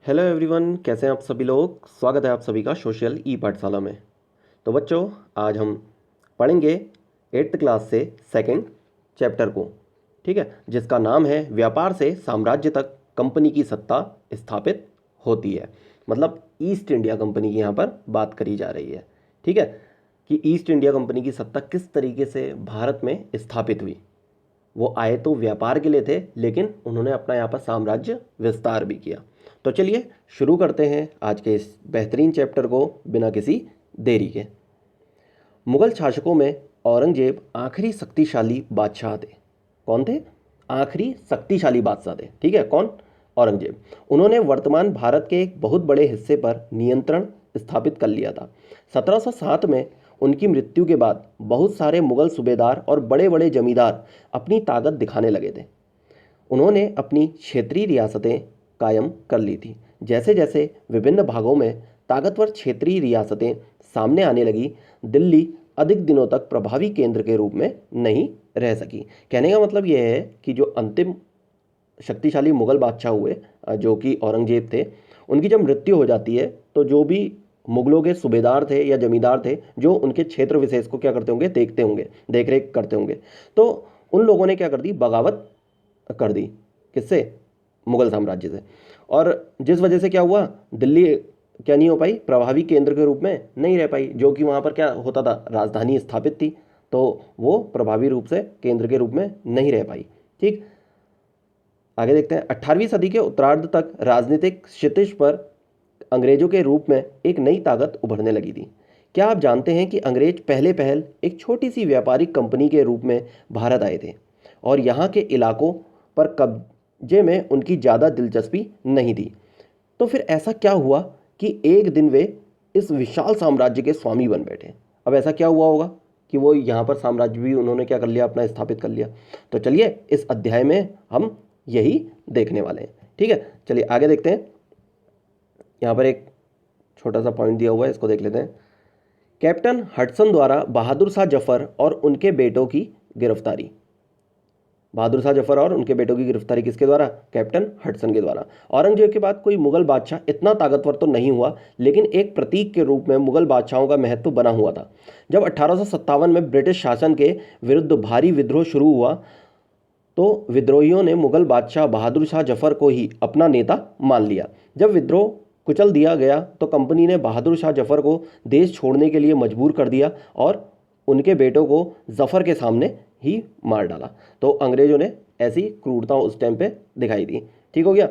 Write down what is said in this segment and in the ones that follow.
Hello everyone, कैसे हैं आप सभी लोग। स्वागत है आप सभी का सोशल ई पाठशाला में। तो बच्चों, आज हम पढ़ेंगे एट्थ क्लास से सेकंड चैप्टर को, ठीक है, जिसका नाम है व्यापार से साम्राज्य तक कंपनी की सत्ता स्थापित होती है। मतलब ईस्ट इंडिया कंपनी की यहाँ पर बात करी जा रही है, ठीक है, कि ईस्ट इंडिया कंपनी की सत्ता किस तरीके से भारत में स्थापित हुई। वो आए तो व्यापार के लिए थे, लेकिन उन्होंने अपना यहाँ पर साम्राज्य विस्तार भी किया। तो चलिए शुरू करते हैं आज के इस बेहतरीन चैप्टर को बिना किसी देरी के। मुगल शासकों में औरंगजेब आखिरी शक्तिशाली बादशाह थे। कौन थे? आखिरी शक्तिशाली बादशाह थे, ठीक है। कौन? औरंगजेब। उन्होंने वर्तमान भारत के एक बहुत बड़े हिस्से पर नियंत्रण स्थापित कर लिया था। 1707 में उनकी मृत्यु के बाद बहुत सारे मुगल सूबेदार और बड़े बड़े जमींदार अपनी ताकत दिखाने लगे थे। उन्होंने अपनी क्षेत्रीय रियासतें कायम कर ली थी। जैसे जैसे विभिन्न भागों में ताकतवर क्षेत्रीय रियासतें सामने आने लगी, दिल्ली अधिक दिनों तक प्रभावी केंद्र के रूप में नहीं रह सकी। कहने का मतलब यह है कि जो अंतिम शक्तिशाली मुगल बादशाह हुए, जो कि औरंगजेब थे, उनकी जब मृत्यु हो जाती है तो जो भी मुगलों के सूबेदार थे या जमींदार थे, जो उनके क्षेत्र विशेष को क्या करते होंगे, देखते होंगे, देख रेख करते होंगे, तो उन लोगों ने क्या कर दी, बगावत कर दी। किससे? मुगल साम्राज्य से। और जिस वजह से क्या हुआ, दिल्ली क्या नहीं हो पाई, प्रभावी केंद्र के रूप में नहीं रह पाई। जो कि वहाँ पर क्या होता था, राजधानी स्थापित थी, तो वो प्रभावी रूप से केंद्र के रूप में नहीं रह पाई। ठीक, आगे देखते हैं। 18वीं सदी के उत्तरार्ध तक राजनीतिक क्षितिज पर अंग्रेजों के रूप में एक नई ताकत उभरने लगी थी। क्या आप जानते हैं कि अंग्रेज पहले पहल एक छोटी सी व्यापारिक कंपनी के रूप में भारत आए थे और यहाँ के इलाकों पर कब्जे में उनकी ज़्यादा दिलचस्पी नहीं थी। तो फिर ऐसा क्या हुआ कि एक दिन वे इस विशाल साम्राज्य के स्वामी बन बैठे। अब ऐसा क्या हुआ होगा कि वो यहाँ पर साम्राज्य भी उन्होंने क्या कर लिया, अपना स्थापित कर लिया। तो चलिए इस अध्याय में हम यही देखने वाले हैं, ठीक है। चलिए आगे देखते हैं। यहाँ पर एक छोटा सा पॉइंट दिया हुआ है, इसको देख लेते हैं। कैप्टन हडसन द्वारा बहादुर शाह जफर और उनके बेटों की गिरफ्तारी। बहादुर शाह जफर और उनके बेटों की गिरफ्तारी किसके द्वारा? कैप्टन हडसन के द्वारा। औरंगजेब के बाद कोई मुगल बादशाह इतना ताकतवर तो नहीं हुआ, लेकिन एक प्रतीक के रूप में मुगल बादशाहों का महत्व बना हुआ था। जब 1857 में ब्रिटिश शासन के विरुद्ध भारी विद्रोह शुरू हुआ, तो विद्रोहियों ने मुगल बादशाह बहादुर शाह जफर को ही अपना नेता मान लिया। जब विद्रोह कुचल दिया गया तो कंपनी ने बहादुर शाह जफर को देश छोड़ने के लिए मजबूर कर दिया और उनके बेटों को जफर के सामने ही मार डाला। तो अंग्रेजों ने ऐसी क्रूरता उस टाइम पे दिखाई थी। ठीक हो गया।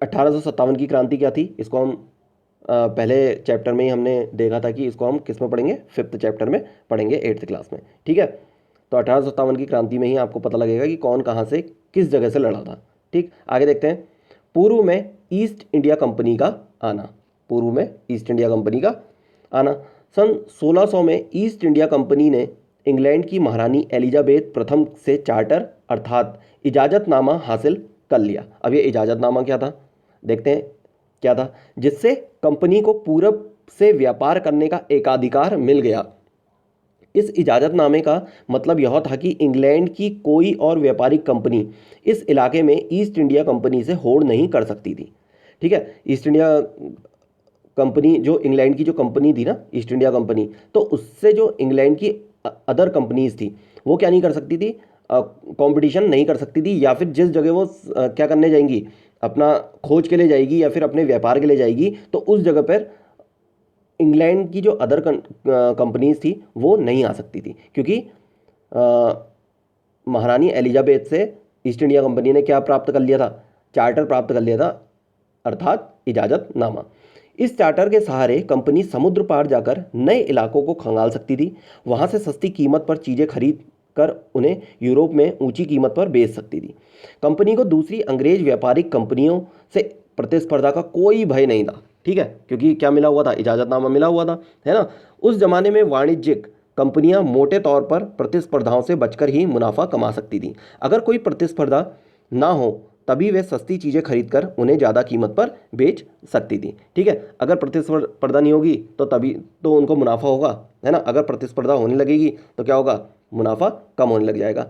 1857 की क्रांति क्या थी, इसको हम पहले चैप्टर में ही हमने देखा था कि इसको हम किस में पढ़ेंगे, 5th चैप्टर में पढ़ेंगे 8th क्लास में, ठीक है। तो 1857 की क्रांति में ही आपको पता लगेगा कि कौन कहाँ से किस जगह से लड़ा था। ठीक, आगे देखते हैं। पूर्व में ईस्ट इंडिया कंपनी का आना। पूर्व में ईस्ट इंडिया कंपनी का आना। सन 1600 में ईस्ट इंडिया कंपनी ने इंग्लैंड की महारानी एलिजाबेथ प्रथम से चार्टर अर्थात इजाज़तनामा हासिल कर लिया। अब ये इजाज़तनामा क्या था, देखते हैं क्या था। जिससे कंपनी को पूरब से व्यापार करने का एकाधिकार मिल गया। इस इजाज़तनामे का मतलब यह था कि इंग्लैंड की कोई और व्यापारिक कंपनी इस इलाके में ईस्ट इंडिया कंपनी से होड़ नहीं कर सकती थी। ठीक है, ईस्ट इंडिया कंपनी, जो इंग्लैंड की जो कंपनी थी ना, ईस्ट इंडिया कंपनी, तो उससे जो इंग्लैंड की अदर कंपनीज थी वो क्या नहीं कर सकती थी, कंपटीशन नहीं कर सकती थी। या फिर जिस जगह वो क्या करने जाएंगी, अपना खोज के लिए जाएगी या फिर अपने व्यापार के लिए जाएगी, तो उस जगह पर इंग्लैंड की जो अदर कंपनीज थी वो नहीं आ सकती थी, क्योंकि महारानी एलिजाबेथ से ईस्ट इंडिया कंपनी ने क्या प्राप्त कर लिया था, चार्टर प्राप्त कर लिया था, अर्थात इजाज़तनामा। इस चार्टर के सहारे कंपनी समुद्र पार जाकर नए इलाकों को खंगाल सकती थी। वहां से सस्ती कीमत पर चीज़ें खरीद कर उन्हें यूरोप में ऊंची कीमत पर बेच सकती थी। कंपनी को दूसरी अंग्रेज व्यापारिक कंपनियों से प्रतिस्पर्धा का कोई भय नहीं था। ठीक है, क्योंकि क्या मिला हुआ था, इजाज़तनामा मिला हुआ था, है ना। उस जमाने में वाणिज्यिक कंपनियां मोटे तौर पर प्रतिस्पर्धाओं से बचकर ही मुनाफा कमा सकती थी। अगर कोई प्रतिस्पर्धा ना हो तभी वे सस्ती चीज़ें खरीदकर उन्हें ज़्यादा कीमत पर बेच सकती थी। ठीक है, अगर प्रतिस्पर्धा नहीं होगी तो तभी तो उनको मुनाफा होगा, है ना। अगर प्रतिस्पर्धा होने लगेगी तो क्या होगा, मुनाफा कम होने लग जाएगा।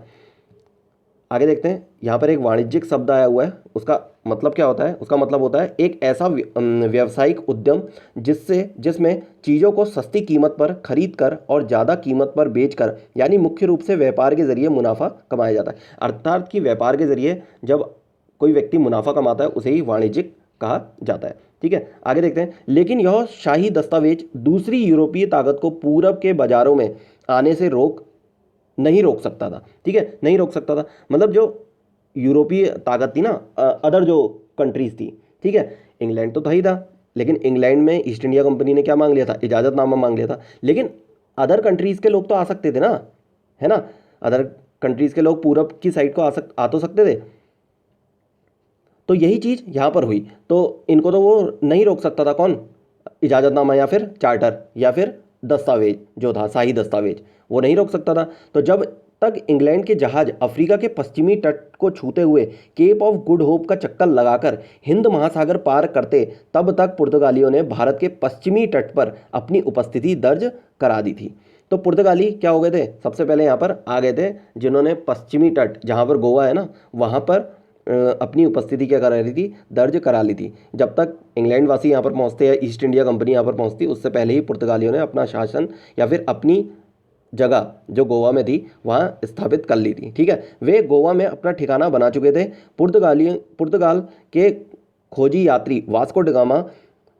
आगे देखते हैं, यहाँ पर एक वाणिज्यिक शब्द आया हुआ है, उसका मतलब क्या होता है? उसका मतलब होता है एक ऐसा व्यावसायिक उद्यम जिसमें चीज़ों को सस्ती कीमत पर खरीद कर और ज़्यादा कीमत पर बेचकर, यानी मुख्य रूप से व्यापार के जरिए मुनाफा कमाया जाता है। अर्थात कि व्यापार के जरिए जब कोई व्यक्ति मुनाफा कमाता है उसे ही वाणिज्यिक कहा जाता है। ठीक है, आगे देखते हैं। लेकिन यह शाही दस्तावेज दूसरी यूरोपीय ताकत को पूरब के बाजारों में आने से नहीं रोक सकता था। ठीक है, नहीं रोक सकता था, मतलब जो यूरोपीय ताकत थी ना, अदर जो कंट्रीज थी, ठीक है, इंग्लैंड तो था ही था, लेकिन इंग्लैंड में ईस्ट इंडिया कंपनी ने क्या मांग लिया था? इजाज़तनामा मांग लिया था। लेकिन अदर कंट्रीज़ के लोग तो आ सकते थे ना, है ना, अदर कंट्रीज़ के लोग पूरब की साइड को आ तो सकते थे। तो यही चीज़ यहाँ पर हुई, तो इनको तो वो नहीं रोक सकता था। कौन? इजाज़तनामा या फिर चार्टर या फिर दस्तावेज जो था, शाही दस्तावेज, वो नहीं रोक सकता था। तो जब तक इंग्लैंड के जहाज अफ्रीका के पश्चिमी तट को छूते हुए केप ऑफ गुड होप का चक्कर लगाकर हिंद महासागर पार करते, तब तक पुर्तगालियों ने भारत के पश्चिमी तट पर अपनी उपस्थिति दर्ज करा दी थी। तो पुर्तगाली क्या हो गए थे? सबसे पहले यहाँ पर आ गए थे, जिन्होंने पश्चिमी तट, जहाँ पर गोवा है ना, वहाँ पर अपनी उपस्थिति क्या करा ली थी? दर्ज करा ली थी। जब तक इंग्लैंड वासी यहाँ पर पहुँचते या ईस्ट इंडिया कंपनी यहाँ पर पहुँचती, उससे पहले ही पुर्तगालियों ने अपना शासन या फिर अपनी जगह जो गोवा में थी वहाँ स्थापित कर ली थी। ठीक है, वे गोवा में अपना ठिकाना बना चुके थे। पुर्तगाल के खोजी यात्री वास्को ड गामा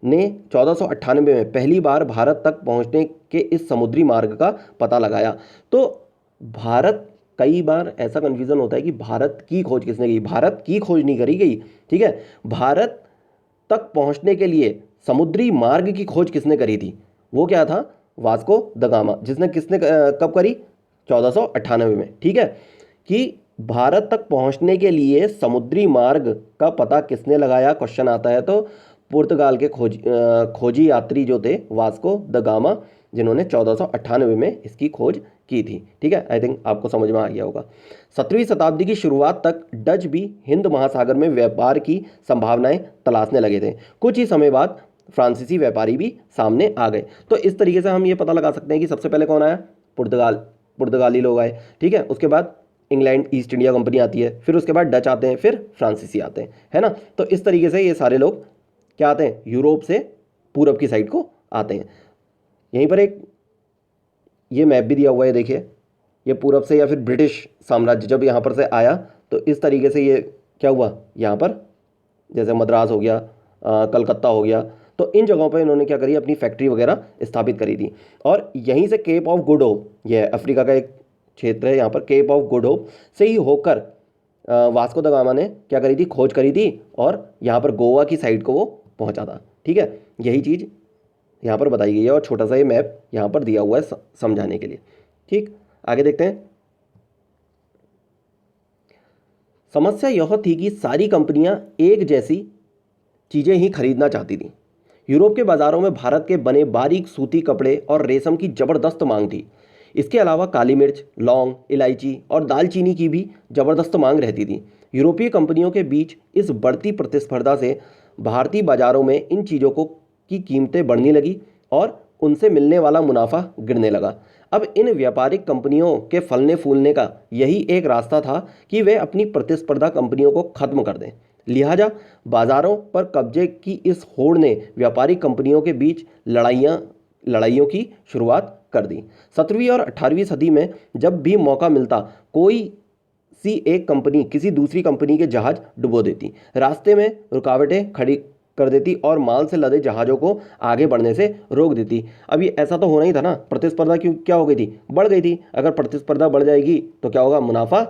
ने 1498 में पहली बार भारत तक पहुँचने के इस समुद्री मार्ग का पता लगाया। तो भारत, कई बार ऐसा कन्फ्यूज़न होता है कि भारत की खोज किसने की? भारत की खोज नहीं करी गई। ठीक है, भारत तक पहुंचने के लिए समुद्री मार्ग की खोज किसने करी थी? वो क्या था? वास्को द गामा, किसने कब करी? 1498 में। ठीक है, कि भारत तक पहुंचने के लिए समुद्री मार्ग का पता किसने लगाया? क्वेश्चन आता है तो पुर्तगाल के खोजी यात्री जो थे वास्को द गामा, जिन्होंने 1498 में इसकी खोज की थी। ठीक है, आई थिंक आपको समझ में आ गया होगा। 17वीं शताब्दी की शुरुआत तक डच भी हिंद महासागर में व्यापार की संभावनाएं तलाशने लगे थे। कुछ ही समय बाद फ्रांसीसी व्यापारी भी सामने आ गए। तो इस तरीके से हम ये पता लगा सकते हैं कि सबसे पहले कौन आया? पुर्तगाली लोग आए। ठीक है, उसके बाद इंग्लैंड ईस्ट इंडिया कंपनी आती है, फिर उसके बाद डच आते हैं, फिर फ्रांसीसी आते हैं, है ना। तो इस तरीके से ये सारे लोग क्या आते हैं? यूरोप से पूरब की साइड को आते हैं। यहीं पर एक ये मैप भी दिया हुआ है, देखिए, ये पूरब से या फिर ब्रिटिश साम्राज्य जब यहाँ पर से आया तो इस तरीके से ये क्या हुआ, यहाँ पर जैसे मद्रास हो गया, कलकत्ता हो गया, तो इन जगहों पर इन्होंने क्या करी? अपनी फैक्ट्री वगैरह स्थापित करी थी। और यहीं से केप ऑफ गुड होप, ये अफ्रीका का एक क्षेत्र है, यहाँ पर केप ऑफ गुड होप से ही होकर वास्को द गामा ने क्या करी थी? खोज करी थी, और यहाँ पर गोवा की साइड को वो पहुँचा था। ठीक है, यही चीज़ यहाँ पर बताई गई है और छोटा सा ये मैप यहाँ पर दिया हुआ है समझाने के लिए। ठीक, आगे देखते हैं। समस्या यह थी कि सारी कंपनियां एक जैसी चीज़ें ही खरीदना चाहती थीं। यूरोप के बाज़ारों में भारत के बने बारीक सूती कपड़े और रेशम की ज़बरदस्त मांग थी। इसके अलावा काली मिर्च, लौंग, इलायची और दालचीनी की भी ज़बरदस्त मांग रहती थी। यूरोपीय कंपनियों के बीच इस बढ़ती प्रतिस्पर्धा से भारतीय बाज़ारों में इन चीज़ों की कीमतें बढ़ने लगी और उनसे मिलने वाला मुनाफा गिरने लगा। अब इन व्यापारिक कंपनियों के फलने फूलने का यही एक रास्ता था कि वे अपनी प्रतिस्पर्धा कंपनियों को खत्म कर दें। लिहाजा बाजारों पर कब्जे की इस होड़ ने व्यापारिक कंपनियों के बीच लड़ाइयों की शुरुआत कर दी। 17वीं और 18वीं सदी में जब भी मौका मिलता, कोई सी एक कंपनी किसी दूसरी कंपनी के जहाज डुबो देती, रास्ते में रुकावटें खड़ी कर देती और माल से लदे जहाज़ों को आगे बढ़ने से रोक देती। अब ये ऐसा तो होना ही था ना, प्रतिस्पर्धा क्या हो गई थी? बढ़ गई थी। अगर प्रतिस्पर्धा बढ़ जाएगी तो क्या होगा? मुनाफा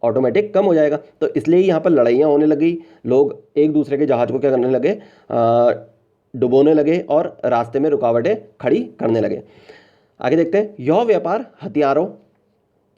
ऑटोमेटिक कम हो जाएगा। तो इसलिए यहाँ पर लड़ाइयाँ होने लगी, लोग एक दूसरे के जहाज़ को क्या करने लगे? डुबोने लगे और रास्ते में रुकावटें खड़ी करने लगे। आगे देखते हैं। यह व्यापार हथियारों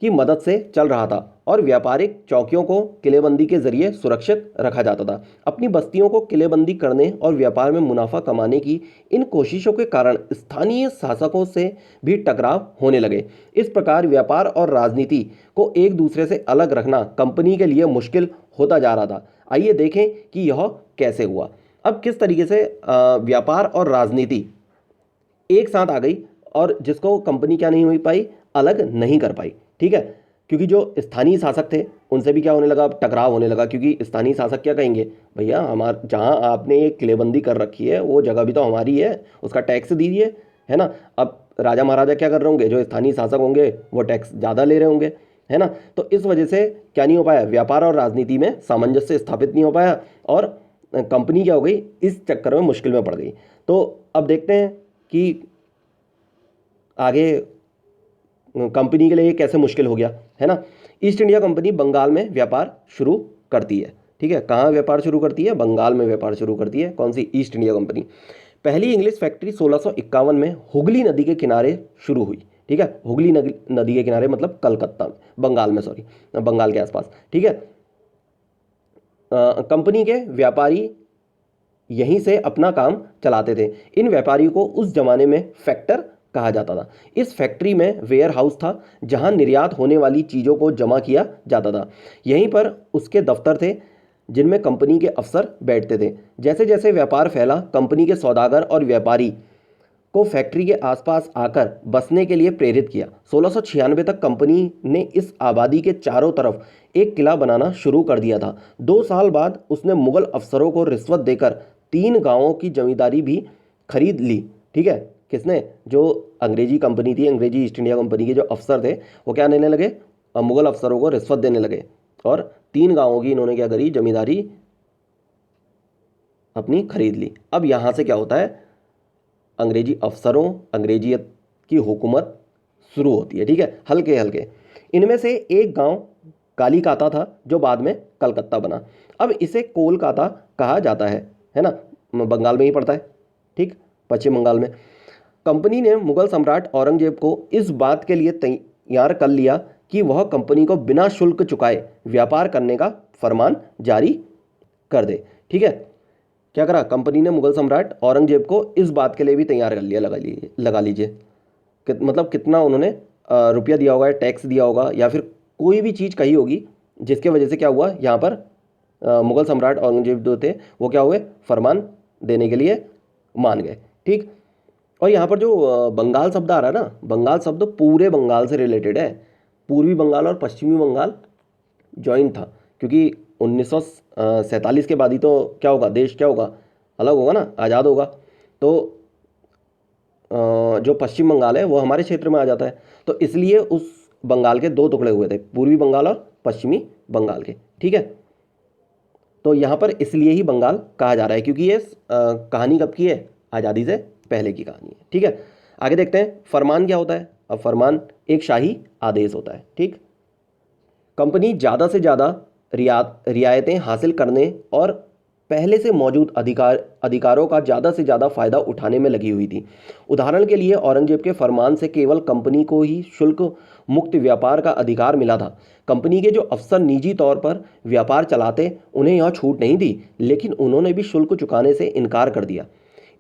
की मदद से चल रहा था और व्यापारिक चौकियों को किलेबंदी के जरिए सुरक्षित रखा जाता था। अपनी बस्तियों को किलेबंदी करने और व्यापार में मुनाफा कमाने की इन कोशिशों के कारण स्थानीय शासकों से भी टकराव होने लगे। इस प्रकार व्यापार और राजनीति को एक दूसरे से अलग रखना कंपनी के लिए मुश्किल होता जा रहा था। आइए देखें कि यह कैसे हुआ। अब किस तरीके से व्यापार और राजनीति एक साथ आ गई और जिसको कंपनी क्या नहीं हुई पाई? अलग नहीं कर पाई। ठीक है, क्योंकि जो स्थानीय शासक थे उनसे भी क्या होने लगा, अब टकराव होने लगा, क्योंकि स्थानीय शासक क्या कहेंगे, भैया हमारे जहाँ आपने ये किलेबंदी कर रखी है वो जगह भी तो हमारी है, उसका टैक्स दीजिए, है ना। अब राजा महाराजा क्या कर रहे होंगे, जो स्थानीय शासक होंगे वो टैक्स ज़्यादा ले रहे होंगे, है ना। तो इस वजह से क्या नहीं हो पाया, व्यापार और राजनीति में सामंजस्य स्थापित नहीं हो पाया, और कंपनी क्या हो गई, इस चक्कर में मुश्किल में पड़ गई। तो अब देखते हैं कि आगे कंपनी के लिए कैसे मुश्किल हो गया, है ना। ईस्ट इंडिया कंपनी बंगाल में व्यापार शुरू करती है, ठीक है। कहाँ व्यापार शुरू करती है, बंगाल में व्यापार शुरू करती है। कौन सी, ईस्ट इंडिया कंपनी। पहली इंग्लिश फैक्ट्री 1651 में हुगली नदी के किनारे शुरू हुई, ठीक है। हुगली नदी के किनारे मतलब कलकत्ता में, बंगाल में, सॉरी, बंगाल के आसपास, ठीक है। कंपनी के व्यापारी यहीं से अपना काम चलाते थे। इन व्यापारियों को उस जमाने में फैक्टर कहा जाता था। इस फैक्ट्री में वेयर हाउस था जहां निर्यात होने वाली चीज़ों को जमा किया जाता था। यहीं पर उसके दफ्तर थे जिनमें कंपनी के अफसर बैठते थे। जैसे जैसे व्यापार फैला, कंपनी के सौदागर और व्यापारी को फैक्ट्री के आसपास आकर बसने के लिए प्रेरित किया। 1696 तक कंपनी ने इस आबादी के चारों तरफ एक किला बनाना शुरू कर दिया था। 2 साल बाद उसने मुगल अफसरों को रिश्वत देकर 3 गांवों की जमींदारी भी खरीद ली, ठीक है। किसने, जो अंग्रेजी कंपनी थी, अंग्रेजी ईस्ट इंडिया कंपनी के जो अफसर थे वो क्या देने लगे, मुगल अफसरों को रिश्वत देने लगे, और 3 गांवों की इन्होंने क्या करी, जमींदारी अपनी खरीद ली। अब यहाँ से क्या होता है, अंग्रेजी अफसरों, अंग्रेजियत की हुकूमत शुरू होती है, ठीक है, हल्के हल्के। इनमें से एक गांव कालीकाता था जो बाद में कलकत्ता बना। अब इसे कोलकाता कहा जाता है ना, बंगाल में ही पड़ता है, ठीक, पश्चिम बंगाल में। कंपनी ने मुगल सम्राट औरंगजेब को इस बात के लिए तैयार कर लिया कि वह कंपनी को बिना शुल्क चुकाए व्यापार करने का फरमान जारी कर दे, ठीक है। क्या करा कंपनी ने, मुगल सम्राट औरंगजेब को इस बात के लिए भी तैयार कर लिया, लगा लीजिए मतलब कितना उन्होंने रुपया दिया होगा, टैक्स दिया होगा, या फिर कोई भी चीज़ कही होगी जिसके वजह से क्या हुआ, यहाँ पर मुगल सम्राट औरंगजेब जो थे वो क्या हुए, फरमान देने के लिए मान गए, ठीक। और यहाँ पर जो बंगाल शब्द आ रहा है ना, बंगाल शब्द पूरे बंगाल से रिलेटेड है। पूर्वी बंगाल और पश्चिमी बंगाल जॉइंट था, क्योंकि 1947 के बाद ही तो क्या होगा, देश क्या होगा, अलग होगा ना, आज़ाद होगा। तो जो पश्चिम बंगाल है वो हमारे क्षेत्र में आ जाता है, तो इसलिए उस बंगाल के 2 टुकड़े हुए थे, पूर्वी बंगाल और पश्चिमी बंगाल के, ठीक है। तो यहाँ पर इसलिए ही बंगाल कहा जा रहा है, क्योंकि ये कहानी कब की है, आज़ादी से पहले की कहानी है, ठीक है। आगे देखते हैं फरमान क्या होता है। अब फरमान एक शाही आदेश होता है, ठीक। कंपनी ज़्यादा से ज़्यादा रियायतें हासिल करने और पहले से मौजूद अधिकारों का ज़्यादा से ज़्यादा फायदा उठाने में लगी हुई थी। उदाहरण के लिए औरंगजेब के फरमान से केवल कंपनी को ही शुल्क मुक्त व्यापार का अधिकार मिला था। कंपनी के जो अफसर निजी तौर पर व्यापार चलाते उन्हें यह छूट नहीं दी, लेकिन उन्होंने भी शुल्क चुकाने से इनकार कर दिया।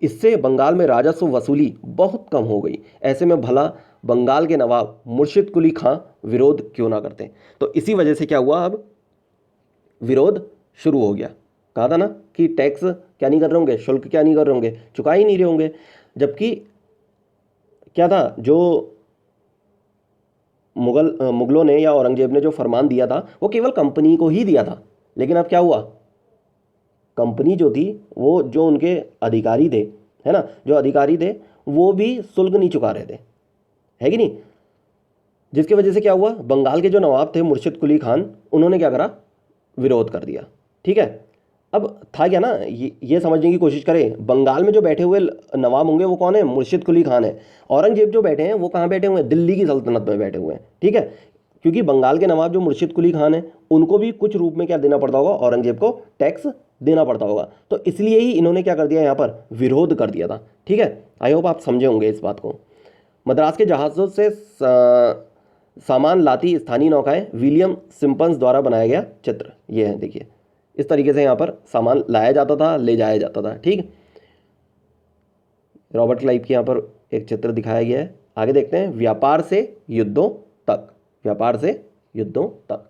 इससे बंगाल में राजस्व वसूली बहुत कम हो गई। ऐसे में भला बंगाल के नवाब मुर्शिद कुली खां विरोध क्यों ना करते। तो इसी वजह से क्या हुआ, अब विरोध शुरू हो गया। कहा था ना कि टैक्स क्या नहीं कर रहे होंगे, शुल्क क्या नहीं कर रहे होंगे, चुका ही नहीं रहे होंगे। जबकि क्या था, जो मुगलों ने या औरंगजेब ने जो फरमान दिया था वो केवल कंपनी को ही दिया था, लेकिन अब क्या हुआ, कंपनी जो थी वो जो उनके अधिकारी थे, है ना, जो अधिकारी थे वो भी शुल्क नहीं चुका रहे थे, है कि नहीं। जिसकी वजह से क्या हुआ, बंगाल के जो नवाब थे मुर्शिद कुली खान, उन्होंने क्या करा, विरोध कर दिया, ठीक है। अब था क्या ना, ये समझने की कोशिश करें, बंगाल में जो बैठे हुए नवाब होंगे वो कौन है, मुर्शिद कुली खान है। औरंगजेब जो बैठे हैं वो कहाँ बैठे हुए हैं, दिल्ली की सल्तनत में बैठे हुए हैं, ठीक है। क्योंकि बंगाल के नवाब जो मुर्शिद कुली खान है उनको भी कुछ रूप में क्या देना पड़ता होगा, औरंगजेब को टैक्स देना पड़ता होगा। तो इसलिए ही इन्होंने क्या कर दिया, यहाँ पर विरोध कर दिया था, ठीक है। आई होप आप समझे होंगे इस बात को। मद्रास के जहाज़ों से सामान लाती स्थानीय नौकाएं विलियम सिम्पन्स द्वारा बनाया गया चित्र ये है, देखिए इस तरीके से यहाँ पर सामान लाया जाता था, ले जाया जाता था, ठीक। रॉबर्ट क्लाइव की यहाँ पर एक चित्र दिखाया गया है। आगे देखते हैं व्यापार से युद्धों तक, व्यापार से युद्धों तक।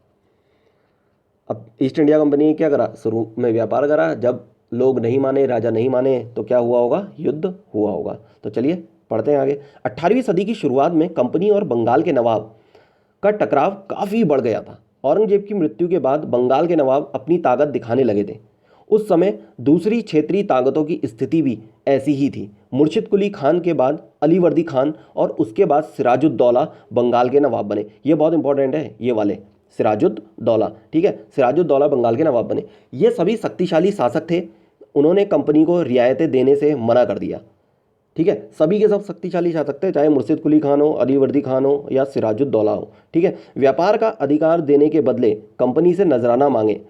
अब ईस्ट इंडिया कंपनी ने क्या करा, शुरू में व्यापार करा, जब लोग नहीं माने, राजा नहीं माने, तो क्या हुआ होगा, युद्ध हुआ होगा। तो चलिए पढ़ते हैं आगे। 18वीं सदी की शुरुआत में कंपनी और बंगाल के नवाब का टकराव काफ़ी बढ़ गया था। औरंगजेब की मृत्यु के बाद बंगाल के नवाब अपनी ताकत दिखाने लगे थे। उस समय दूसरी क्षेत्रीय ताकतों की स्थिति भी ऐसी ही थी। मुर्शिद कुली खान के बाद अलीवर्दी खान और उसके बाद सिराजुद्दौला बंगाल के नवाब बने। ये बहुत इंपॉर्टेंट है, ये वाले सिराजुद्दौला, ठीक है, सिराजुद्दौला बंगाल के नवाब बने। ये सभी शक्तिशाली शासक थे। उन्होंने कंपनी को रियायतें देने से मना कर दिया, ठीक है। सभी के सब शक्तिशाली शासक थे, चाहे मुर्शिद कुली खान हो, अलीवर्दी खान हो या सिराजुद्दौला हो, ठीक है। व्यापार का अधिकार देने के बदले कंपनी से नजराना मांगे,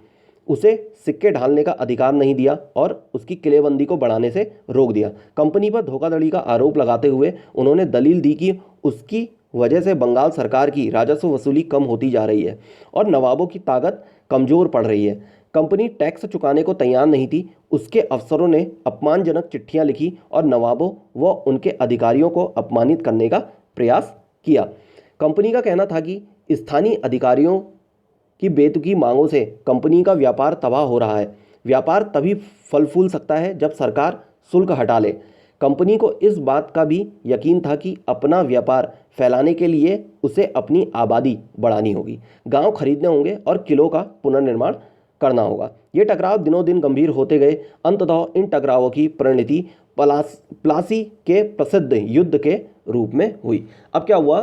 उसे सिक्के ढालने का अधिकार नहीं दिया और उसकी किलेबंदी को बढ़ाने से रोक दिया। कंपनी पर धोखाधड़ी का आरोप लगाते हुए उन्होंने दलील दी कि उसकी वजह से बंगाल सरकार की राजस्व वसूली कम होती जा रही है और नवाबों की ताकत कमजोर पड़ रही है। कंपनी टैक्स चुकाने को तैयार नहीं थी। उसके अफसरों ने अपमानजनक चिट्ठियां लिखी और नवाबों व उनके अधिकारियों को अपमानित करने का प्रयास किया। कंपनी का कहना था कि स्थानीय अधिकारियों की बेतुकी मांगों से कंपनी का व्यापार तबाह हो रहा है। व्यापार तभी फल फूल सकता है जब सरकार शुल्क हटा ले। कंपनी को इस बात का भी यकीन था कि अपना व्यापार फैलाने के लिए उसे अपनी आबादी बढ़ानी होगी, गांव खरीदने होंगे और किलों का पुनर्निर्माण करना होगा। ये टकराव दिनों दिन गंभीर होते गए। अंततः इन टकरावों की परिणति प्लासी के प्रसिद्ध युद्ध के रूप में हुई। अब क्या हुआ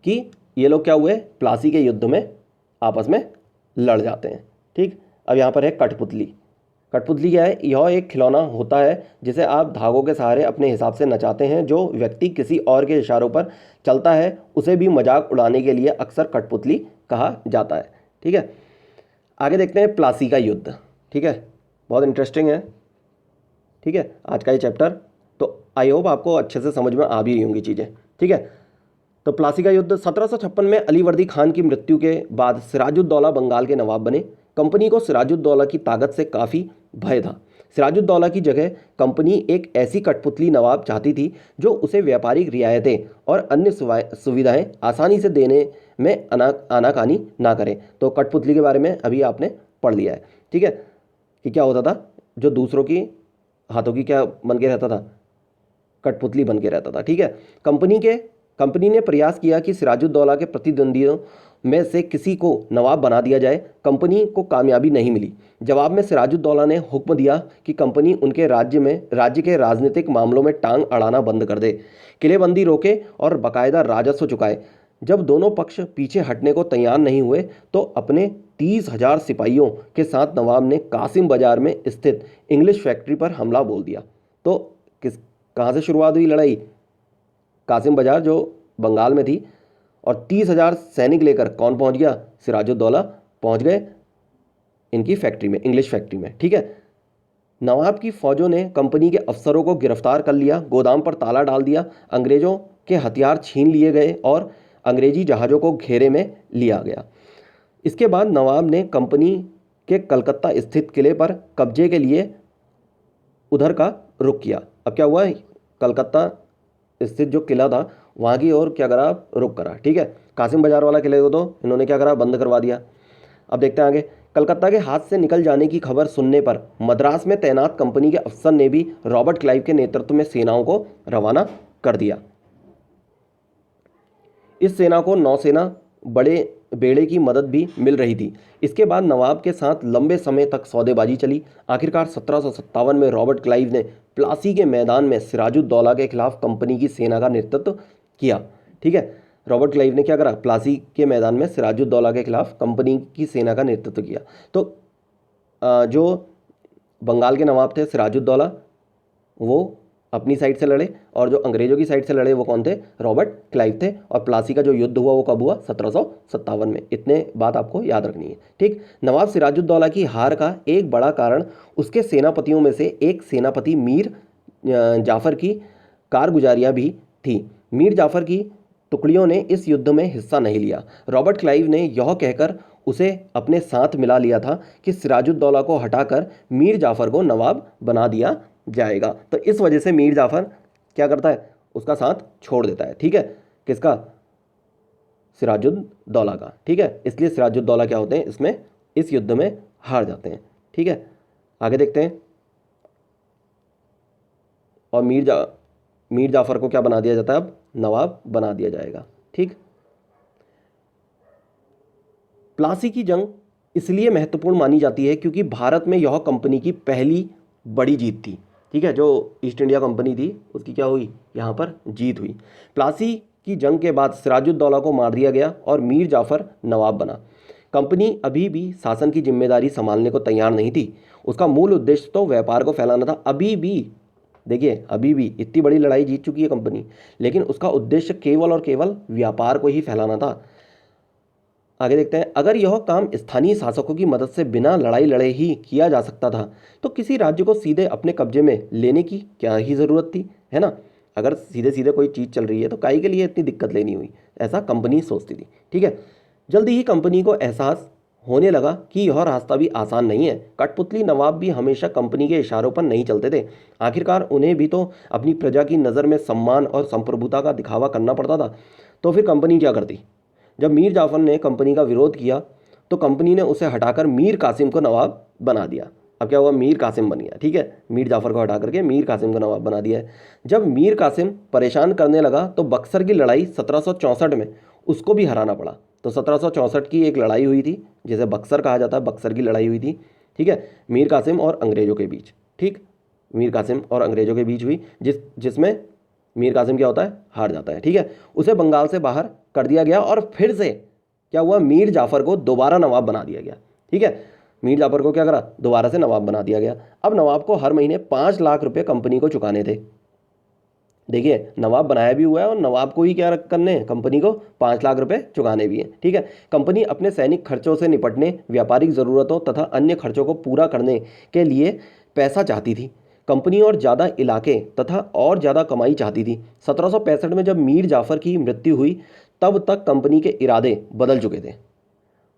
कि ये लोग क्या हुए, प्लासी के युद्ध में आपस में लड़ जाते हैं, ठीक। अब यहाँ पर है कठपुतली। कठपुतली क्या है? यह एक खिलौना होता है जिसे आप धागों के सहारे अपने हिसाब से नचाते हैं। जो व्यक्ति किसी और के इशारों पर चलता है उसे भी मजाक उड़ाने के लिए अक्सर कठपुतली कहा जाता है, ठीक है। आगे देखते हैं प्लासी का युद्ध, ठीक है, बहुत इंटरेस्टिंग है, ठीक है, आज का ये चैप्टर। तो आई होप आपको अच्छे से समझ में आ भी रही होंगी चीज़ें, ठीक है। तो प्लासी का युद्ध 1756 में अलीवर्दी खान की मृत्यु के बाद सिराजुद्दौला बंगाल के नवाब बने। कंपनी को सिराजुद्दौला की ताकत से काफ़ी भय था। सिराजुद्दौला की जगह कंपनी एक ऐसी कठपुतली नवाब चाहती थी जो उसे व्यापारिक रियायतें और अन्य सुविधाएं आसानी से देने में आनाकानी ना करे। तो कठपुतली के बारे में अभी आपने पढ़ लिया है, ठीक है, कि क्या होता था, जो दूसरों की हाथों की क्या बन के रहता था, कठपुतली बन के रहता था, ठीक है। कंपनी ने प्रयास किया कि सिराजुद्दौला के प्रतिद्वंदियों में से किसी को नवाब बना दिया जाए। कंपनी को कामयाबी नहीं मिली। जवाब में सिराजुद्दौला ने हुक्म दिया कि कंपनी उनके राज्य के राजनीतिक मामलों में टांग अड़ाना बंद कर दे, किलेबंदी रोके और बाकायदा राजस्व चुकाए। जब दोनों पक्ष पीछे हटने को तैयार नहीं हुए तो अपने 30,000 सिपाहियों के साथ नवाब ने कासिम बाजार में स्थित इंग्लिश फैक्ट्री पर हमला बोल दिया। तो कहाँ से शुरुआत हुई लड़ाई? कासिम बाजार जो बंगाल में थी, और 30,000 सैनिक लेकर कौन पहुंच गया? सिराजुद्दौला पहुंच गए इनकी फैक्ट्री में, इंग्लिश फैक्ट्री में, ठीक है। नवाब की फौजों ने कंपनी के अफसरों को गिरफ्तार कर लिया, गोदाम पर ताला डाल दिया, अंग्रेजों के हथियार छीन लिए गए और अंग्रेजी जहाज़ों को घेरे में लिया गया। इसके बाद नवाब ने कंपनी के कलकत्ता स्थित किले पर कब्जे के लिए उधर का रुख किया। अब क्या हुआ, कलकत्ता स्थित जो किला था वहाँ की ओर क्या करा, रुख करा, ठीक है। कासिम बाजार वाला किले को तो इन्होंने क्या करा, बंद करवा दिया। अब देखते हैं आगे। कलकत्ता के हाथ से निकल जाने की खबर सुनने पर मद्रास में तैनात कंपनी के अफसर ने भी रॉबर्ट क्लाइव के नेतृत्व में सेनाओं को रवाना कर दिया। इस सेना को नौसेना बड़े बेड़े की मदद भी मिल रही थी। इसके बाद नवाब के साथ लंबे समय तक सौदेबाजी चली। आखिरकार 1757 में रॉबर्ट क्लाइव ने प्लासी के मैदान में सिराजुद्दौला के खिलाफ कंपनी की सेना का नेतृत्व किया, ठीक है। रॉबर्ट क्लाइव ने क्या करा, प्लासी के मैदान में सिराजुद्दौला के खिलाफ कंपनी की सेना का नेतृत्व किया। तो जो बंगाल के नवाब थे सिराजुद्दौला, वो अपनी साइड से लड़े, और जो अंग्रेजों की साइड से लड़े वो कौन थे? रॉबर्ट क्लाइव थे। और प्लासी का जो युद्ध हुआ वो कब हुआ? 1757 में। इतने बात आपको याद रखनी है, ठीक। नवाब सिराजुद्दौला की हार का एक बड़ा कारण उसके सेनापतियों में से एक सेनापति मीर जाफ़र की कारगुजारियाँ भी थी। मीर जाफ़र की टुकड़ियों ने इस युद्ध में हिस्सा नहीं लिया। रॉबर्ट क्लाइव ने यह कहकर उसे अपने साथ मिला लिया था कि सिराजुद्दौला को हटाकर मीर जाफ़र को नवाब बना दिया जाएगा। तो इस वजह से मीर जाफ़र क्या करता है, उसका साथ छोड़ देता है, ठीक है। किसका? सिराजुद्दौला का, ठीक है। इसलिए सिराजुद्दौला क्या होते हैं, इसमें इस युद्ध में हार जाते हैं, ठीक है। आगे देखते हैं। और मीर जाफ़र को क्या बना दिया जाता है? अब नवाब बना दिया जाएगा, ठीक। प्लासी की जंग इसलिए महत्वपूर्ण मानी जाती है क्योंकि भारत में यह कंपनी की पहली बड़ी जीत थी। ठीक है, जो ईस्ट इंडिया कंपनी थी उसकी क्या हुई, यहाँ पर जीत हुई। प्लासी की जंग के बाद सिराजुद्दौला को मार दिया गया और मीर जाफर नवाब बना। कंपनी अभी भी शासन की जिम्मेदारी संभालने को तैयार नहीं थी। उसका मूल उद्देश्य तो व्यापार को फैलाना था। अभी भी देखिए, अभी भी इतनी बड़ी लड़ाई जीत चुकी है कंपनी, लेकिन उसका उद्देश्य केवल और केवल व्यापार को ही फैलाना था। आगे देखते हैं, अगर यह काम स्थानीय शासकों की मदद से बिना लड़ाई लड़े ही किया जा सकता था तो किसी राज्य को सीधे अपने कब्जे में लेने की क्या ही ज़रूरत थी, है ना। अगर सीधे सीधे कोई चीज़ चल रही है तो काहे के लिए इतनी दिक्कत लेनी हुई, ऐसा कंपनी सोचती थी। ठीक है, जल्दी ही कंपनी को एहसास होने लगा कि यह रास्ता भी आसान नहीं है। कठपुतली नवाब भी हमेशा कंपनी के इशारों पर नहीं चलते थे। आखिरकार उन्हें भी तो अपनी प्रजा की नज़र में सम्मान और संप्रभुता का दिखावा करना पड़ता था। तो फिर कंपनी क्या करती, जब मीर जाफर ने कंपनी का विरोध किया तो कंपनी ने उसे हटाकर मीर कासिम को नवाब बना दिया। अब क्या हुआ, मीर कासिम बन गया। ठीक है, मीर जाफर को हटा करके मीर कासिम को नवाब बना दिया है। जब मीर कासिम परेशान करने लगा तो बक्सर की लड़ाई 1764 में उसको भी हराना पड़ा। तो 1764 की एक लड़ाई हुई थी जिसे बक्सर कहा जाता है, बक्सर की लड़ाई हुई थी। ठीक है, मीर कासिम और अंग्रेज़ों के बीच। ठीक, मीर कासिम और अंग्रेज़ों के बीच हुई, जिसमें मीर कासिम क्या होता है, हार जाता है। ठीक है, उसे बंगाल से बाहर कर दिया गया और फिर से क्या हुआ, मीर जाफर को दोबारा नवाब बना दिया गया। ठीक है, मीर जाफर को क्या करा, दोबारा से नवाब बना दिया गया। अब नवाब को हर महीने 5 लाख रुपए कंपनी को चुकाने थे। देखिए, नवाब बनाया भी हुआ है और नवाब को ही क्या करने हैं, कंपनी को 5 लाख रुपए चुकाने भी हैं। ठीक है, कंपनी अपने सैनिक खर्चों से निपटने, व्यापारिक ज़रूरतों तथा अन्य खर्चों को पूरा करने के लिए पैसा चाहती थी। कंपनी और ज़्यादा इलाके तथा और ज़्यादा कमाई चाहती थी। 1765 में जब मीर जाफर की मृत्यु हुई तब तक कंपनी के इरादे बदल चुके थे।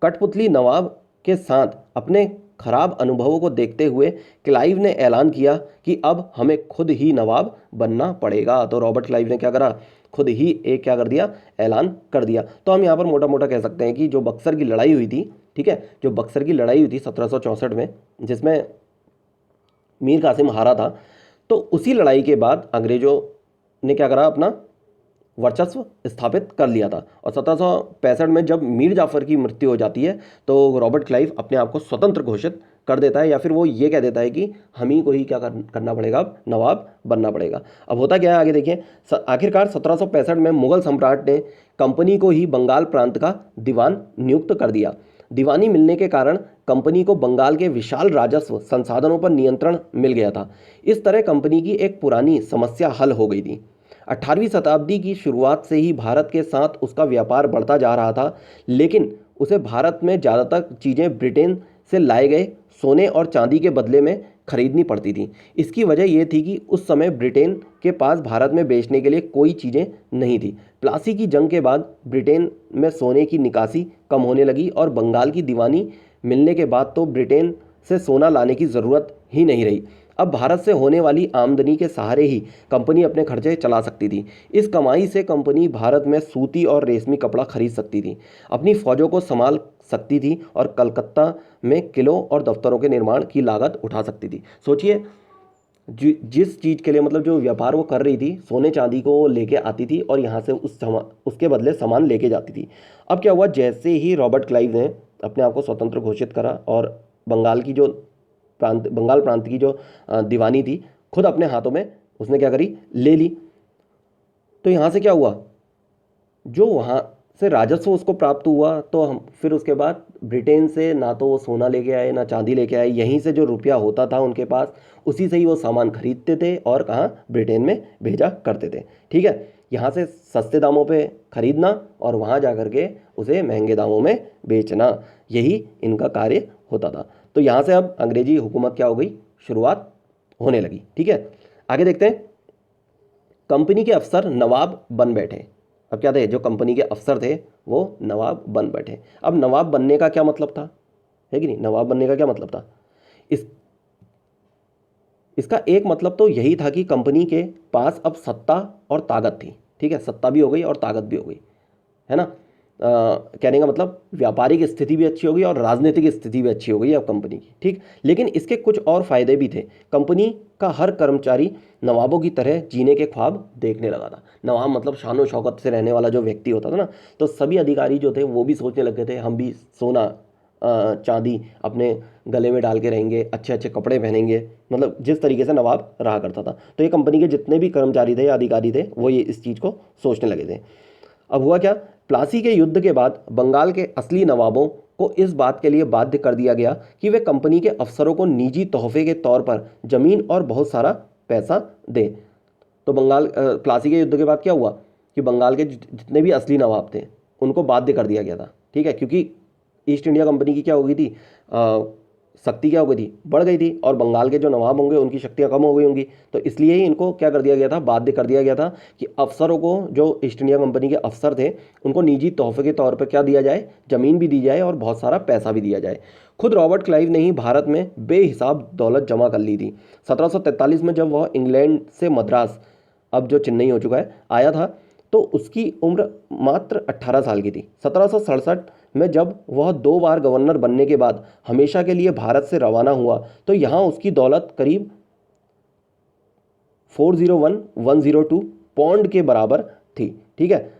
कठपुतली नवाब के साथ अपने खराब अनुभवों को देखते हुए क्लाइव ने ऐलान किया कि अब हमें खुद ही नवाब बनना पड़ेगा। तो रॉबर्ट क्लाइव ने क्या करा, खुद ही एक क्या कर दिया, ऐलान कर दिया। तो हम यहाँ पर मोटा मोटा कह सकते हैं कि जो बक्सर की लड़ाई हुई थी, ठीक है, जो बक्सर की लड़ाई हुई थी 1764 में, जिसमें मीर कासिम हारा था, तो उसी लड़ाई के बाद अंग्रेजों ने क्या करा, अपना वर्चस्व स्थापित कर लिया था। और 1765 में जब मीर जाफर की मृत्यु हो जाती है तो रॉबर्ट क्लाइव अपने आप को स्वतंत्र घोषित कर देता है, या फिर वो ये कह देता है कि हम ही को ही क्या करना पड़ेगा, अब नवाब बनना पड़ेगा। अब होता क्या है, आगे देखिए। आखिरकार 1765 में मुगल सम्राट ने कंपनी को ही बंगाल प्रांत का दीवान नियुक्त कर दिया। दीवानी मिलने के कारण कंपनी को बंगाल के विशाल राजस्व संसाधनों पर नियंत्रण मिल गया था। इस तरह कंपनी की एक पुरानी समस्या हल हो गई थी। 18वीं शताब्दी की शुरुआत से ही भारत के साथ उसका व्यापार बढ़ता जा रहा था, लेकिन उसे भारत में ज़्यादातर चीज़ें ब्रिटेन से लाए गए सोने और चांदी के बदले में खरीदनी पड़ती थी। इसकी वजह यह थी कि उस समय ब्रिटेन के पास भारत में बेचने के लिए कोई चीज़ें नहीं थी। प्लासी की जंग के बाद ब्रिटेन में सोने की निकासी कम होने लगी और बंगाल की दीवानी मिलने के बाद तो ब्रिटेन से सोना लाने की ज़रूरत ही नहीं रही। अब भारत से होने वाली आमदनी के सहारे ही कंपनी अपने खर्चे चला सकती थी। इस कमाई से कंपनी भारत में सूती और रेशमी कपड़ा खरीद सकती थी, अपनी फौजों को संभाल सकती थी और कलकत्ता में किलों और दफ्तरों के निर्माण की लागत उठा सकती थी। सोचिए, जिस चीज़ के लिए मतलब जो व्यापार वो कर रही थी, सोने चांदी को लेके आती थी और यहाँ से उसके बदले सामान लेके जाती थी। अब क्या हुआ, जैसे ही रॉबर्ट क्लाइव ने अपने आप को स्वतंत्र घोषित करा और बंगाल प्रांत की जो दीवानी थी खुद अपने हाथों में उसने क्या करी, ले ली। तो यहाँ से क्या हुआ, जो वहाँ से राजस्व उसको प्राप्त हुआ, तो हम फिर उसके बाद ब्रिटेन से ना तो वो सोना लेके आए ना चांदी लेके आए, यहीं से जो रुपया होता था उनके पास उसी से ही वो सामान खरीदते थे और कहाँ, ब्रिटेन में भेजा करते थे। ठीक है, यहाँ से सस्ते दामों पे खरीदना और वहाँ जा कर के उसे महंगे दामों में बेचना, यही इनका कार्य होता था। तो यहाँ से अब अंग्रेजी हुकूमत क्या हो गई, शुरुआत होने लगी। ठीक है, आगे देखते हैं। कंपनी के अफसर नवाब बन बैठे। अब क्या थे, जो कंपनी के अफसर थे वो नवाब बन बैठे। अब नवाब बनने का क्या मतलब था, है कि नहीं, नवाब बनने का क्या मतलब था, इसका एक मतलब तो यही था कि कंपनी के पास अब सत्ता और ताकत थी। ठीक है, सत्ता भी हो गई और ताकत भी हो गई, है ना। कहने का मतलब व्यापारिक स्थिति भी अच्छी होगी और राजनीतिक स्थिति भी अच्छी हो गई अब कंपनी की, ठीक। लेकिन इसके कुछ और फायदे भी थे। कंपनी का हर कर्मचारी नवाबों की तरह जीने के ख्वाब देखने लगा था। नवाब मतलब शानो शौकत से रहने वाला जो व्यक्ति होता था ना, तो सभी अधिकारी जो थे वो भी सोचने लगे थे हम भी सोना चांदी अपने गले में डाल के रहेंगे, अच्छे अच्छे कपड़े पहनेंगे, मतलब जिस तरीके से नवाब रहा करता था। तो ये कंपनी के जितने भी कर्मचारी थे या अधिकारी थे वो ये इस चीज़ को सोचने लगे थे। अब हुआ क्या, प्लासी के युद्ध के बाद बंगाल के असली नवाबों को इस बात के लिए बाध्य कर दिया गया कि वे कंपनी के अफसरों को निजी तोहफे के तौर पर जमीन और बहुत सारा पैसा दें। तो प्लासी के युद्ध के बाद क्या हुआ कि बंगाल के जितने भी असली नवाब थे उनको बाध्य कर दिया गया था, ठीक है, क्योंकि ईस्ट इंडिया कंपनी की क्या हो गई थी, शक्ति क्या हो गई थी, बढ़ गई थी, और बंगाल के जो नवाब होंगे उनकी शक्तियाँ कम हो गई होंगी। तो इसलिए ही इनको क्या कर दिया गया था, बाध्य कर दिया गया था कि अफसरों को, जो ईस्ट इंडिया कंपनी के अफसर थे, उनको निजी तोहफे के तौर पर क्या दिया जाए, ज़मीन भी दी जाए और बहुत सारा पैसा भी दिया जाए। खुद रॉबर्ट क्लाइव ने ही भारत में बेहिसाब दौलत जमा कर ली थी। 1743 में जब वह इंग्लैंड से मद्रास, अब जो चेन्नई हो चुका है, आया था, तो उसकी उम्र मात्र 18 साल की थी। 1767 में जब वह 2 बार गवर्नर बनने के बाद हमेशा के लिए भारत से रवाना हुआ, तो यहाँ उसकी दौलत करीब 401,102 पौंड के बराबर थी, ठीक है।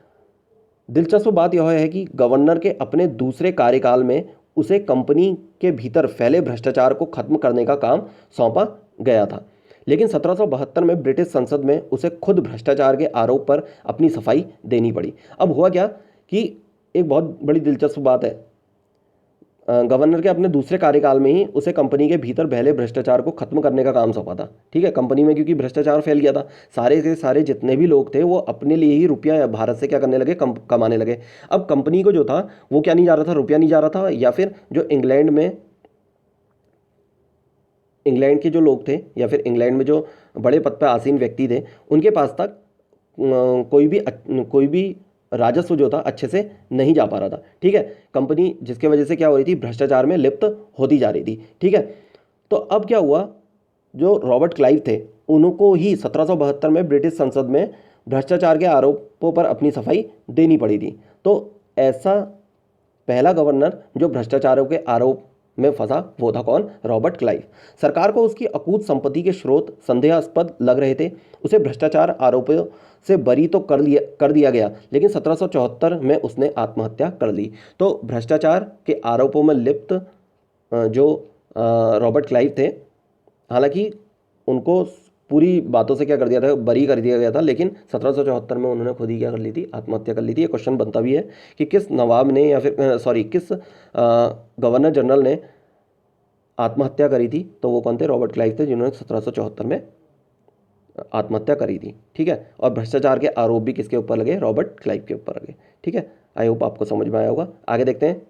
दिलचस्प बात यह है कि गवर्नर के अपने दूसरे कार्यकाल में उसे कंपनी के भीतर फैले भ्रष्टाचार को खत्म करने का काम सौंपा गया था। लेकिन 1772 में ब्रिटिश संसद में उसे खुद भ्रष्टाचार के आरोप पर अपनी सफाई देनी पड़ी। अब हुआ क्या कि एक बहुत बड़ी दिलचस्प बात है, गवर्नर के अपने दूसरे कार्यकाल में ही उसे कंपनी के भीतर फैले भ्रष्टाचार को खत्म करने का काम सौंपा था, ठीक है। कंपनी में क्योंकि भ्रष्टाचार फैल गया था, सारे के सारे जितने भी लोग थे वो अपने लिए ही रुपया भारत से क्या करने लगे, कमाने लगे। अब कंपनी को जो था वो क्या नहीं जा रहा था, रुपया नहीं जा रहा था, या फिर जो इंग्लैंड के जो लोग थे या फिर इंग्लैंड में जो बड़े पद पर आसीन व्यक्ति थे उनके पास तक कोई भी राजस्व जो था अच्छे से नहीं जा पा रहा था, ठीक है। कंपनी जिसके वजह से क्या हो रही थी, भ्रष्टाचार में लिप्त होती जा रही थी, ठीक है। तो अब क्या हुआ, जो रॉबर्ट क्लाइव थे उनको ही 1772 में ब्रिटिश संसद में भ्रष्टाचार के आरोपों पर अपनी सफाई देनी पड़ी थी। तो ऐसा पहला गवर्नर जो भ्रष्टाचारों के आरोप में फंसा वो था कौन, रॉबर्ट क्लाइव। सरकार को उसकी अकूत संपत्ति के स्रोत संदेहास्पद लग रहे थे। उसे भ्रष्टाचार आरोपों से बरी तो कर दिया गया, लेकिन 1774 में उसने आत्महत्या कर ली। तो भ्रष्टाचार के आरोपों में लिप्त जो रॉबर्ट क्लाइव थे, हालांकि उनको पूरी बातों से क्या कर दिया था, बरी कर दिया गया था, लेकिन 1774 में उन्होंने खुद ही क्या कर ली थी, आत्महत्या कर ली थी। ये क्वेश्चन बनता भी है कि किस नवाब ने या फिर किस गवर्नर जनरल ने आत्महत्या करी थी, तो वो कौन थे, रॉबर्ट क्लाइव थे, जिन्होंने 1774 में आत्महत्या करी थी, ठीक है। और भ्रष्टाचार के आरोप भी किसके ऊपर लगे, रॉबर्ट क्लाइव के ऊपर लगे, ठीक है। आई होप आपको समझ में आया होगा। आगे देखते हैं।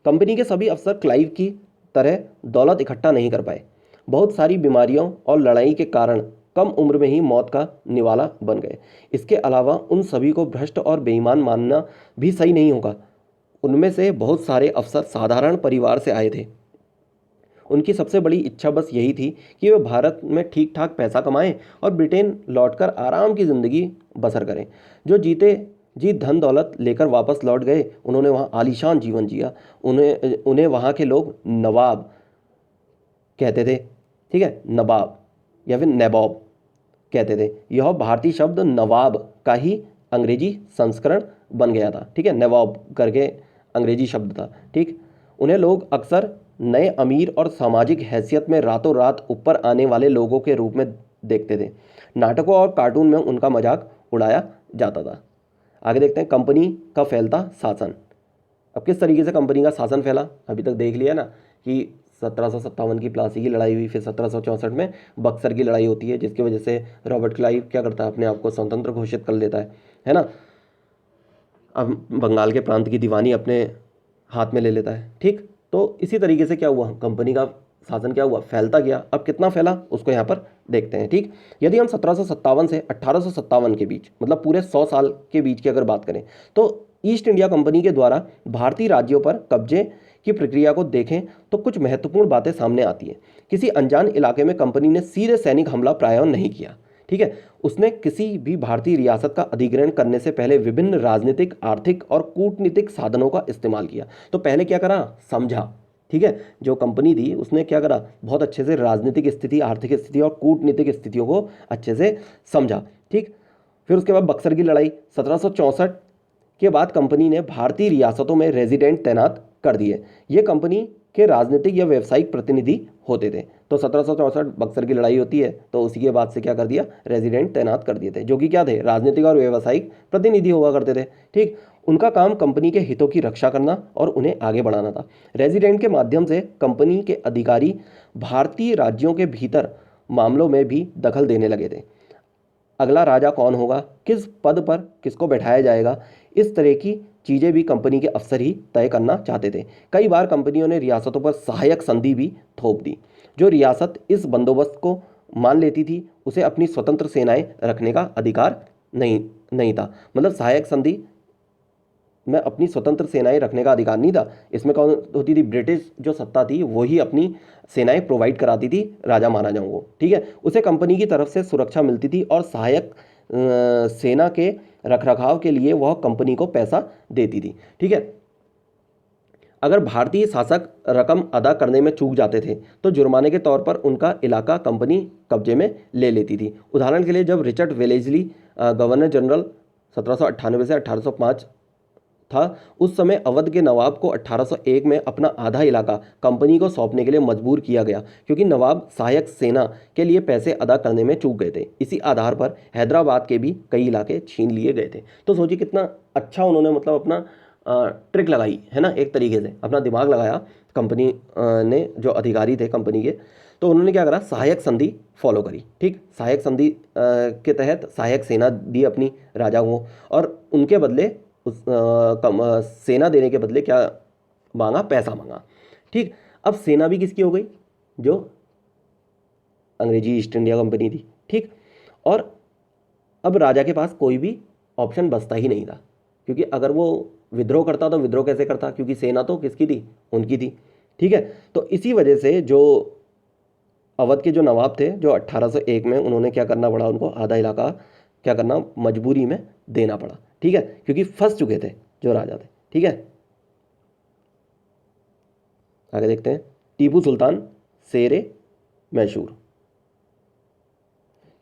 कंपनी के सभी अफसर क्लाइव की तरह दौलत इकट्ठा नहीं कर पाए। बहुत सारी बीमारियों और लड़ाई के कारण कम उम्र में ही मौत का निवाला बन गए। इसके अलावा उन सभी को भ्रष्ट और बेईमान मानना भी सही नहीं होगा। उनमें से बहुत सारे अफसर साधारण परिवार से आए थे। उनकी सबसे बड़ी इच्छा बस यही थी कि वे भारत में ठीक ठाक पैसा कमाएं और ब्रिटेन लौटकर आराम की ज़िंदगी बसर करें। जो जीते जी धन दौलत लेकर वापस लौट गए, उन्होंने वहाँ आलीशान जीवन जिया। उन्हें वहाँ के लोग नवाब कहते थे, ठीक है, नवाब या फिर नवाब कहते थे। यह भारतीय शब्द नवाब का ही अंग्रेजी संस्करण बन गया था, ठीक है, नवाब करके अंग्रेजी शब्द था, ठीक। उन्हें लोग अक्सर नए अमीर और सामाजिक हैसियत में रातों रात ऊपर आने वाले लोगों के रूप में देखते थे। नाटकों और कार्टून में उनका मजाक उड़ाया जाता था। आगे देखते हैं, कंपनी का फैलता शासन। अब किस तरीके से कंपनी का शासन फैला, अभी तक देख लिया ना कि 1757 की प्लासी की लड़ाई हुई, फिर 1764 में बक्सर की लड़ाई होती है, जिसकी वजह से रॉबर्ट क्लाइव क्या करता है, अपने आप को स्वतंत्र घोषित कर लेता है ना। अब बंगाल के प्रांत की दीवानी अपने हाथ में ले लेता है, ठीक। तो इसी तरीके से क्या हुआ, कंपनी का शासन क्या हुआ, फैलता गया। अब कितना फैला उसको यहाँ पर देखते हैं, ठीक। यदि हम 1757 से 1857 के बीच, मतलब पूरे 100 साल के बीच की अगर बात करें, तो ईस्ट इंडिया कंपनी के द्वारा भारतीय राज्यों पर कब्जे की प्रक्रिया को देखें तो कुछ महत्वपूर्ण बातें सामने आती हैं। किसी अनजान इलाके में कंपनी ने सीधे सैनिक हमला प्रायः नहीं किया, ठीक है। उसने किसी भी भारतीय रियासत का अधिग्रहण करने से पहले विभिन्न राजनीतिक, आर्थिक और कूटनीतिक साधनों का इस्तेमाल किया। तो पहले क्या करा, समझा, ठीक है। जो कंपनी थी उसने क्या करा, बहुत अच्छे से राजनीतिक स्थिति, आर्थिक स्थिति और कूटनीतिक स्थितियों को अच्छे से समझा, ठीक। फिर उसके बाद बक्सर की लड़ाई 1764 के बाद कंपनी ने भारतीय रियासतों में रेजिडेंट तैनात कर दिए। ये कंपनी के राजनीतिक या व्यावसायिक प्रतिनिधि होते थे। तो 1764 बक्सर की लड़ाई होती है, तो उसी के बाद से क्या कर दिया, रेजिडेंट तैनात कर दिए थे, जो कि क्या थे, राजनीतिक और व्यावसायिक प्रतिनिधि हुआ करते थे, ठीक। उनका काम कंपनी के हितों की रक्षा करना और उन्हें आगे बढ़ाना था। रेजिडेंट के माध्यम से कंपनी के अधिकारी भारतीय राज्यों के भीतर मामलों में भी दखल देने लगे थे। अगला राजा कौन होगा, किस पद पर किसको बैठाया जाएगा, इस तरह की चीज़ें भी कंपनी के अफसर ही तय करना चाहते थे। कई बार कंपनियों ने रियासतों पर सहायक संधि भी थोप दी। जो रियासत इस बंदोबस्त को मान लेती थी उसे अपनी स्वतंत्र सेनाएं रखने का अधिकार नहीं था। मतलब सहायक संधि में अपनी स्वतंत्र सेनाएं रखने का अधिकार नहीं था। इसमें कौन होती थी, ब्रिटिश जो सत्ता थी वही अपनी सेनाएं प्रोवाइड कराती थी राजा महाराजाओं को, ठीक है। उसे कंपनी की तरफ से सुरक्षा मिलती थी और सहायक सेना के रखरखाव के लिए वह कंपनी को पैसा देती थी, ठीक है। अगर भारतीय शासक रकम अदा करने में चूक जाते थे तो जुर्माने के तौर पर उनका इलाका कंपनी कब्जे में ले लेती थी। उदाहरण के लिए जब रिचर्ड वेलेस्ली गवर्नर जनरल 1798 से 1805 था, उस समय अवध के नवाब को 1801 में अपना आधा इलाका कंपनी को सौंपने के लिए मजबूर किया गया, क्योंकि नवाब सहायक सेना के लिए पैसे अदा करने में चूक गए थे। इसी आधार पर हैदराबाद के भी कई इलाके छीन लिए गए थे। तो सोचिए कितना अच्छा उन्होंने मतलब अपना ट्रिक लगाई है ना, एक तरीके से अपना दिमाग लगाया कंपनी ने, जो अधिकारी थे कंपनी के। तो उन्होंने क्या करा, सहायक संधि फॉलो करी, ठीक। सहायक संधि के तहत सहायक सेना दी अपनी राजा को, और उनके बदले उस सेना देने के बदले क्या मांगा, पैसा मांगा, ठीक। अब सेना भी किसकी हो गई, जो अंग्रेजी ईस्ट इंडिया कंपनी थी, ठीक। और अब राजा के पास कोई भी ऑप्शन बचता ही नहीं था, क्योंकि अगर वो विद्रोह करता तो विद्रोह कैसे करता, क्योंकि सेना तो किसकी थी, उनकी थी, ठीक है। तो इसी वजह से जो अवध के जो नवाब थे, जो 1801 में, उन्होंने क्या करना पड़ा, उनको आधा इलाका क्या करना, मजबूरी में देना पड़ा, ठीक है, क्योंकि फंस चुके थे जो राजा थे, ठीक है। आगे देखते हैं, टीपू सुल्तान शेरे मैसूर।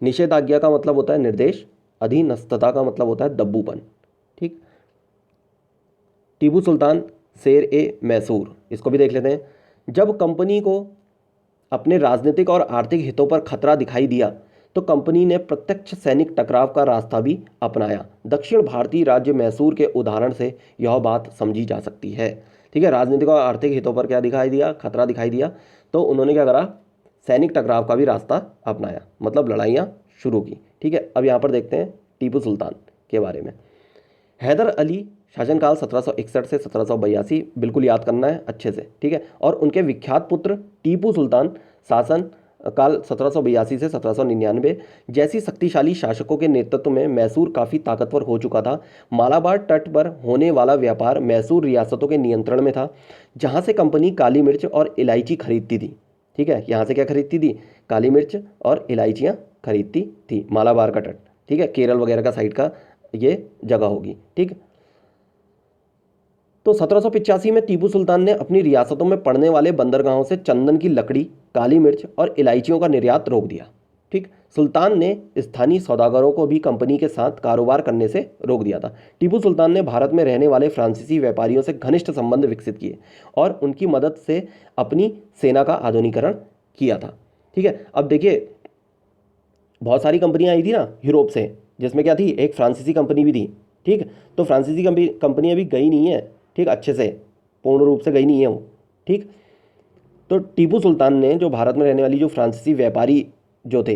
निषेधाज्ञा का मतलब होता है निर्देश, अधीनस्थता का मतलब होता है दब्बूपन, ठीक। टीपू सुल्तान शेर ए मैसूर, इसको भी देख लेते हैं। जब कंपनी को अपने राजनीतिक और आर्थिक हितों पर खतरा दिखाई दिया तो कंपनी ने प्रत्यक्ष सैनिक टकराव का रास्ता भी अपनाया। दक्षिण भारतीय राज्य मैसूर के उदाहरण से यह बात समझी जा सकती है, ठीक है। राजनीतिक और आर्थिक हितों पर क्या दिखाई दिया, खतरा दिखाई दिया, तो उन्होंने क्या करा, सैनिक टकराव का भी रास्ता अपनाया, मतलब लड़ाइयाँ शुरू की, ठीक है। अब यहाँ पर देखते हैं टीपू सुल्तान के बारे में। हैदर अली शासनकाल 1761 से 1782, बिल्कुल याद करना है अच्छे से, ठीक है। और उनके विख्यात पुत्र टीपू सुल्तान शासन काल 1782 से 1799 जैसी शक्तिशाली शासकों के नेतृत्व में मैसूर काफ़ी ताकतवर हो चुका था। मालाबार तट पर होने वाला व्यापार मैसूर रियासतों के नियंत्रण में था, जहां से कंपनी काली मिर्च और इलायची खरीदती थी, ठीक है। यहाँ से क्या खरीदती थी, काली मिर्च और इलायचियाँ खरीदती थी। मालाबार का तट, ठीक है, केरल वगैरह का साइड का ये जगह होगी, ठीक। तो 1785 में टीपू सुल्तान ने अपनी रियासतों में पड़ने वाले बंदरगाहों से चंदन की लकड़ी, काली मिर्च और इलायचियों का निर्यात रोक दिया, ठीक। सुल्तान ने स्थानीय सौदागरों को भी कंपनी के साथ कारोबार करने से रोक दिया था। टीपू सुल्तान ने भारत में रहने वाले फ्रांसीसी व्यापारियों से घनिष्ठ संबंध विकसित किए और उनकी मदद से अपनी सेना का आधुनिकीकरण किया था, ठीक है। अब देखिए, बहुत सारी कंपनियां आई थी ना यूरोप से, जिसमें क्या थी, एक फ्रांसीसी कंपनी भी थी, ठीक। तो फ्रांसीसी कंपनी अभी गई नहीं है, ठीक, अच्छे से पूर्ण रूप से गई नहीं है वो, ठीक। तो टीपू सुल्तान ने जो भारत में रहने वाली जो फ्रांसीसी व्यापारी जो थे,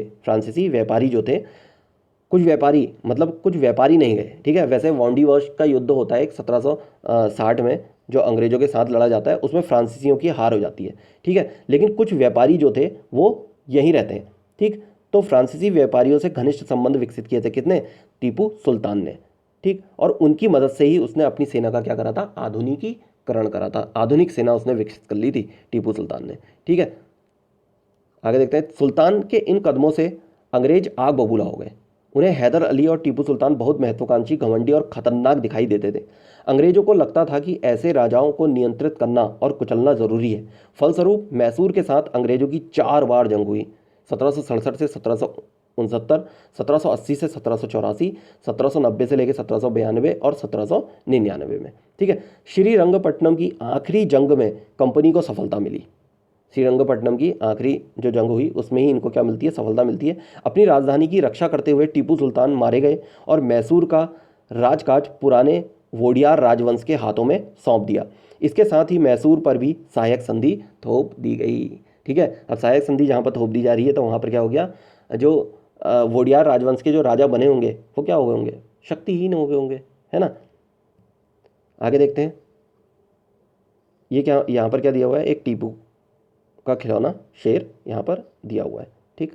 कुछ व्यापारी, मतलब कुछ व्यापारी नहीं गए, ठीक है। वैसे वांडीवर्स का युद्ध होता है एक 1760 में, जो अंग्रेजों के साथ लड़ा जाता है, उसमें फ्रांसीसियों की हार हो जाती है, ठीक है। लेकिन कुछ व्यापारी जो थे वो यहीं रहते हैं, ठीक। तो फ्रांसीसी व्यापारियों से घनिष्ठ संबंध विकसित किए थे कितने, टीपू सुल्तान ने, ठीक। और उनकी मदद से ही उसने अपनी सेना का क्या करा था, आधुनिकीकरण करा था। आधुनिक सेना उसने विकसित कर ली थी टीपू सुल्तान ने, ठीक है। आगे देखते हैं, सुल्तान के इन कदमों से अंग्रेज आग बबूला हो गए। उन्हें हैदर अली और टीपू सुल्तान बहुत महत्वाकांक्षी, घमंडी और खतरनाक दिखाई देते थे। अंग्रेजों को लगता था कि ऐसे राजाओं को नियंत्रित करना और कुचलना जरूरी है। फलस्वरूप मैसूर के साथ अंग्रेजों की 4 बार जंग हुई, 1767 से 1769, 1780 से 1784, 1790 से लेकर 1792 और 1799 में। ठीक है, श्रीरंगपट्टनम की आखिरी जंग में कंपनी को सफलता मिली। श्रीरंगपट्टनम की आखिरी जो जंग हुई उसमें ही इनको क्या मिलती है, सफलता मिलती है। अपनी राजधानी की रक्षा करते हुए टीपू सुल्तान मारे गए और मैसूर का राजकाज पुराने वोडियार राजवंश के हाथों में सौंप दिया। इसके साथ ही मैसूर पर भी सहायक संधि थोप दी गई। ठीक है, अब सहायक संधि जहाँ पर थोप दी जा रही है तो वहाँ पर क्या हो गया, जो वोडियार राजवंश के जो राजा बने होंगे वो क्या हो गए होंगे, शक्तिहीन हो गए होंगे, है ना। आगे देखते हैं, ये क्या यहाँ पर क्या दिया हुआ है, एक टीपू का खिलौना शेर यहाँ पर दिया हुआ है। ठीक,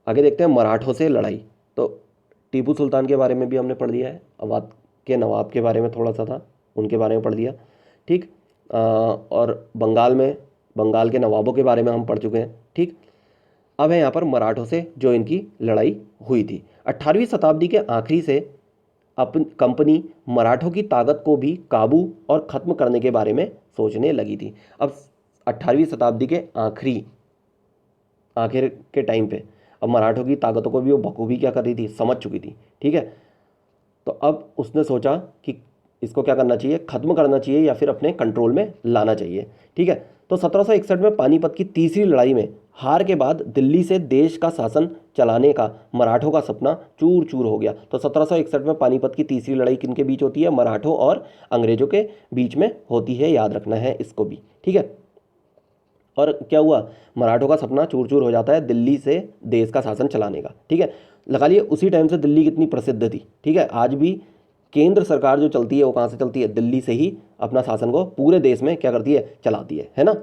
आगे देखते हैं मराठों से लड़ाई। तो टीपू सुल्तान के बारे में भी हमने पढ़ लिया है, अवध के नवाब के बारे में थोड़ा सा था, उनके बारे में पढ़ लिया। ठीक, और बंगाल के नवाबों के बारे में हम पढ़ चुके हैं। ठीक, अब है यहाँ पर मराठों से जो इनकी लड़ाई हुई थी। 18वीं शताब्दी के आखिरी से अपन कंपनी मराठों की ताकत को भी काबू और ख़त्म करने के बारे में सोचने लगी थी। अब 18वीं शताब्दी के आखिर के टाइम पे अब मराठों की ताकतों को भी वो बखूबी क्या कर रही थी, समझ चुकी थी। ठीक है, तो अब उसने सोचा कि इसको क्या करना चाहिए, ख़त्म करना चाहिए या फिर अपने कंट्रोल में लाना चाहिए। ठीक है, तो 1761 में पानीपत की तीसरी लड़ाई में हार के बाद दिल्ली से देश का शासन चलाने का मराठों का सपना चूर चूर हो गया। तो 1761 में पानीपत की तीसरी लड़ाई किनके बीच होती है, मराठों और अंग्रेजों के बीच में होती है, याद रखना है इसको भी। ठीक है, और क्या हुआ, मराठों का सपना चूर चूर हो जाता है दिल्ली से देश का शासन चलाने का। ठीक है, लगा लिए उसी टाइम से दिल्ली कितनी प्रसिद्ध थी। ठीक है, आज भी केंद्र सरकार जो चलती है वो कहाँ से चलती है, दिल्ली से ही अपना शासन को पूरे देश में क्या करती है, चलाती है ना।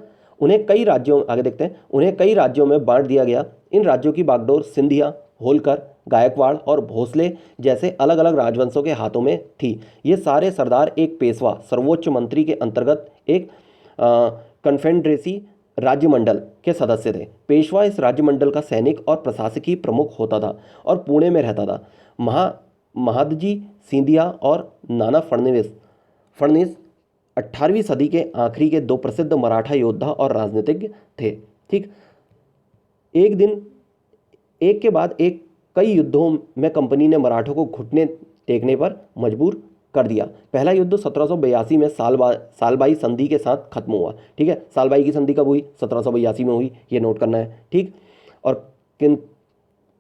उन्हें कई राज्यों, आगे देखते हैं, उन्हें कई राज्यों में बांट दिया गया। इन राज्यों की बागडोर सिंधिया, होलकर, गायकवाड़ और भोसले जैसे अलग अलग राजवंशों के हाथों में थी। ये सारे सरदार एक पेशवा सर्वोच्च मंत्री के अंतर्गत एक कन्फेडरेसी राज्यमंडल के सदस्य थे। पेशवा इस राज्यमंडल का सैनिक और प्रशासकीय प्रमुख होता था और पुणे में रहता था। महादजी सिंधिया और नाना फडणवीस 18वीं सदी के आखिरी के दो प्रसिद्ध मराठा योद्धा और राजनीतिज्ञ थे। ठीक, एक के बाद एक कई युद्धों में कंपनी ने मराठों को घुटने टेकने पर मजबूर कर दिया। पहला युद्ध 1782 में सालबाई संधि के साथ खत्म हुआ। ठीक है, सालबाई की संधि कब हुई, 1782 में हुई, ये नोट करना है। ठीक, और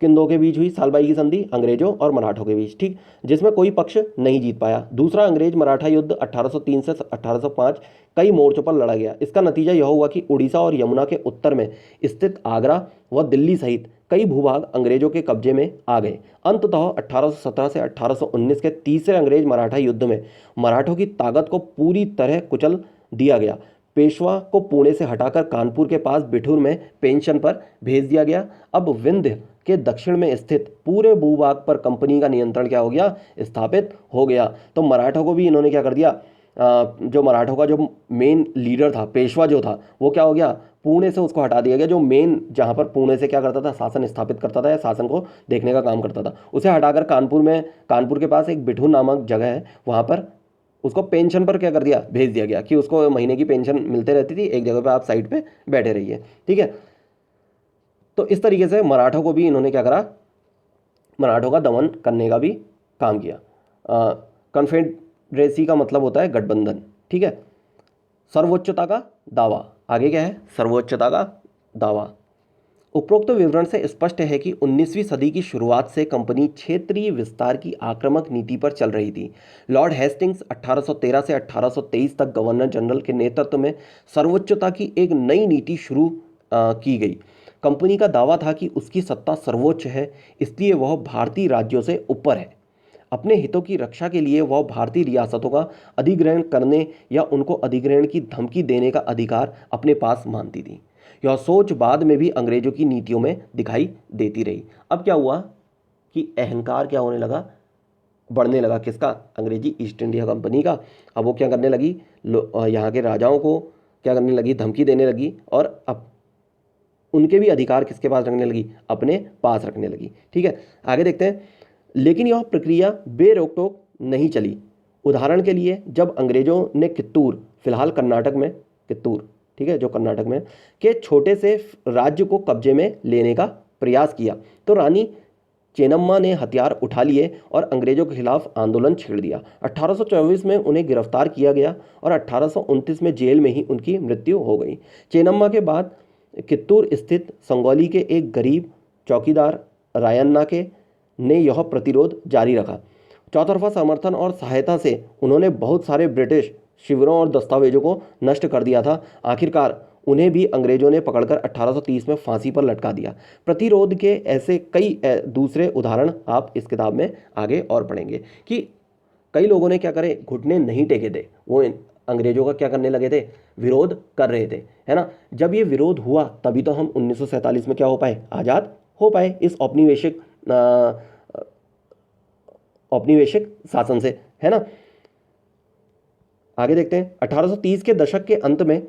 किन दो के बीच हुई सालबाई की संधि, अंग्रेजों और मराठों के बीच। ठीक, जिसमें कोई पक्ष नहीं जीत पाया। दूसरा अंग्रेज मराठा युद्ध 1803 से 1805 कई मोर्चों पर लड़ा गया। इसका नतीजा यह हुआ कि उड़ीसा और यमुना के उत्तर में स्थित आगरा व दिल्ली सहित कई भूभाग अंग्रेजों के कब्जे में आ गए। अंततः 1817 से 1819 के तीसरे अंग्रेज मराठा युद्ध में मराठों की ताकत को पूरी तरह कुचल दिया गया। पेशवा को पुणे से हटाकर कानपुर के पास बिठूर में पेंशन पर भेज दिया गया। अब विंध्य के दक्षिण में स्थित पूरे भूभाग पर कंपनी का नियंत्रण क्या हो गया, स्थापित हो गया। तो मराठों को भी इन्होंने क्या कर दिया, जो मराठों का जो मेन लीडर था, पेशवा जो था, वो क्या हो गया, पुणे से उसको हटा दिया गया। जो मेन जहाँ पर पुणे से क्या करता था, शासन स्थापित करता था या शासन को देखने का काम करता था, उसे हटाकर कानपुर के पास एक बिठूर नामक जगह है, वहाँ पर उसको पेंशन पर क्या कर दिया, भेज दिया गया कि उसको महीने की पेंशन मिलते रहती थी, एक जगह पे आप साइड पे बैठे रहिए। ठीक है, तो इस तरीके से मराठों को भी इन्होंने क्या करा, मराठों का दमन करने का भी काम किया। कन्फेडरेसी का मतलब होता है गठबंधन। ठीक है, सर्वोच्चता का दावा, आगे क्या है, सर्वोच्चता का दावा। उपरोक्त विवरण से स्पष्ट है कि 19वीं सदी की शुरुआत से कंपनी क्षेत्रीय विस्तार की आक्रामक नीति पर चल रही थी। लॉर्ड हेस्टिंग्स 1813 से 1823 तक गवर्नर जनरल के नेतृत्व में सर्वोच्चता की एक नई नीति शुरू की गई। कंपनी का दावा था कि उसकी सत्ता सर्वोच्च है, इसलिए वह भारतीय राज्यों से ऊपर है। अपने हितों की रक्षा के लिए वह भारतीय रियासतों का अधिग्रहण करने या उनको अधिग्रहण की धमकी देने का अधिकार अपने पास मानती थी। यह सोच बाद में भी अंग्रेजों की नीतियों में दिखाई देती रही। अब क्या हुआ कि अहंकार क्या होने लगा, बढ़ने लगा, किसका, अंग्रेजी ईस्ट इंडिया कंपनी का। अब वो क्या करने लगी, यहाँ के राजाओं को क्या करने लगी, धमकी देने लगी और अब उनके भी अधिकार किसके पास रखने लगी, अपने पास रखने लगी। ठीक है, आगे देखते हैं। लेकिन यह प्रक्रिया बेरोक टोक नहीं चली। उदाहरण के लिए जब अंग्रेजों ने कित्तूर, फिलहाल कर्नाटक में कित्तूर, ठीक है, जो कर्नाटक में के छोटे से राज्य को कब्जे में लेने का प्रयास किया तो रानी चेन्नम्मा ने हथियार उठा लिए और अंग्रेजों के खिलाफ आंदोलन छेड़ दिया। 1824 में उन्हें गिरफ्तार किया गया और 1829 में जेल में ही उनकी मृत्यु हो गई। चेन्नम्मा के बाद कित्तूर स्थित संगोली के एक गरीब चौकीदार रायन्ना के ने यह प्रतिरोध जारी रखा। चौतरफा समर्थन और सहायता से उन्होंने बहुत सारे ब्रिटिश शिविरों और दस्तावेजों को नष्ट कर दिया था। आखिरकार उन्हें भी अंग्रेजों ने पकड़कर 1830 में फांसी पर लटका दिया। प्रतिरोध के ऐसे कई दूसरे उदाहरण आप इस किताब में आगे और पढ़ेंगे कि कई लोगों ने क्या करे, घुटने नहीं टेके थे, वो अंग्रेजों का क्या करने लगे थे, विरोध कर रहे थे, है ना। जब ये विरोध हुआ तभी तो हम 1947 में क्या हो पाए, आज़ाद हो पाए इस औपनिवेशिक शासन से, है ना। आगे देखते हैं। 1830 के दशक के अंत में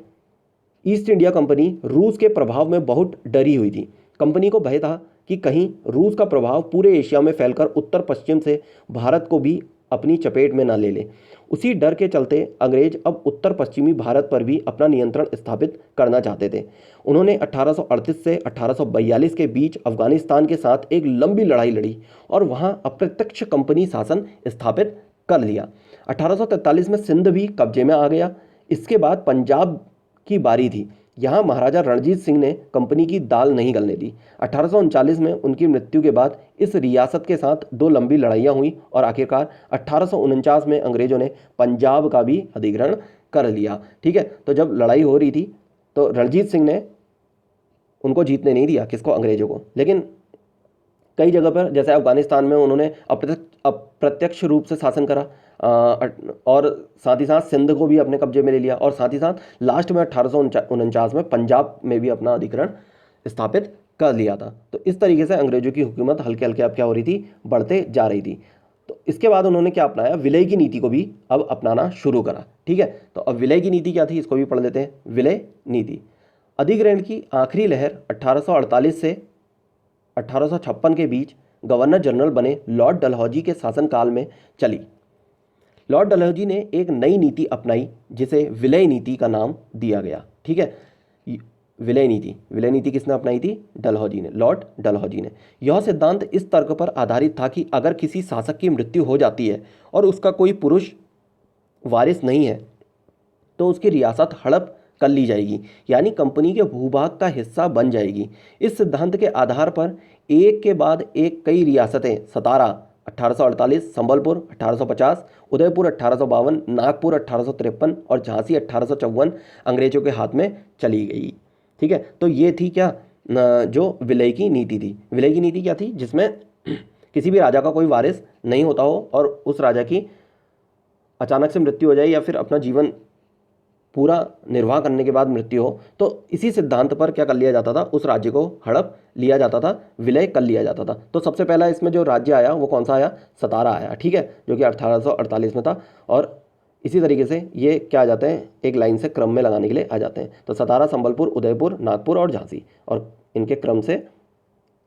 ईस्ट इंडिया कंपनी रूस के प्रभाव में बहुत डरी हुई थी। कंपनी को भय था कि कहीं रूस का प्रभाव पूरे एशिया में फैलकर उत्तर पश्चिम से भारत को भी अपनी चपेट में न ले ले। उसी डर के चलते अंग्रेज अब उत्तर पश्चिमी भारत पर भी अपना नियंत्रण स्थापित करना चाहते थे। उन्होंने 1838 से 1842 के बीच अफगानिस्तान के साथ एक लंबी लड़ाई लड़ी और वहां अप्रत्यक्ष कंपनी शासन स्थापित कर लिया। 1843 में सिंध भी कब्जे में आ गया। इसके बाद पंजाब की बारी थी। यहाँ महाराजा रणजीत सिंह ने कंपनी की दाल नहीं गलने दी। 1839 में उनकी मृत्यु के बाद इस रियासत के साथ 2 लंबी लड़ाइयाँ हुई और आखिरकार 1849 में अंग्रेजों ने पंजाब का भी अधिग्रहण कर लिया। ठीक है, तो जब लड़ाई हो रही थी तो रणजीत सिंह ने उनको जीतने नहीं दिया, किसको, अंग्रेजों को। लेकिन कई जगह पर जैसे अफगानिस्तान में उन्होंने अप्रत्यक्ष रूप से शासन करा और साथ ही साथ सिंध को भी अपने कब्जे में ले लिया और साथ ही साथ लास्ट में 1849 में पंजाब में भी अपना अधिग्रहण स्थापित कर लिया था। तो इस तरीके से अंग्रेजों की हुकूमत हल्के हल्के अब क्या हो रही थी, बढ़ते जा रही थी। तो इसके बाद उन्होंने क्या अपनाया, विलय की नीति को भी अब अपनाना शुरू करा। ठीक है, तो अब विलय की नीति क्या थी, इसको भी पढ़ लेते हैं। विलय नीति अधिग्रहण की आखिरी लहर 1848 से 1856 के बीच गवर्नर जनरल बने लॉर्ड डलहौजी के शासनकाल में चली। लॉर्ड डलहौजी ने एक नई नीति अपनाई जिसे विलय नीति का नाम दिया गया। ठीक है, विलय नीति किसने अपनाई थी, डलहौजी ने, लॉर्ड डलहौजी ने। यह सिद्धांत इस तर्क पर आधारित था कि अगर किसी शासक की मृत्यु हो जाती है और उसका कोई पुरुष वारिस नहीं है तो उसकी रियासत हड़प कर ली जाएगी, यानी कंपनी के भूभाग का हिस्सा बन जाएगी। इस सिद्धांत के आधार पर एक के बाद एक कई रियासतें, सतारा 1848, संबलपुर 1850, उदयपुर 1852, नागपुर 1853 और झांसी 1854 अंग्रेजों के हाथ में चली गई। ठीक है, तो ये थी क्या, जो विलय की नीति थी। विलय की नीति क्या थी, जिसमें किसी भी राजा का कोई वारिस नहीं होता हो और उस राजा की अचानक से मृत्यु हो जाए या फिर अपना जीवन पूरा निर्वाह करने के बाद मृत्यु हो, तो इसी सिद्धांत पर क्या कर लिया जाता था, उस राज्य को हड़प लिया जाता था, विलय कर लिया जाता था। तो सबसे पहला इसमें जो राज्य आया वो कौन सा आया, सतारा आया। ठीक है, जो कि 1848 में था। और इसी तरीके से ये क्या आ जाते हैं, एक लाइन से क्रम में लगाने के लिए आ जाते हैं। तो सतारा, संबलपुर, उदयपुर, नागपुर और झांसी, और इनके क्रम से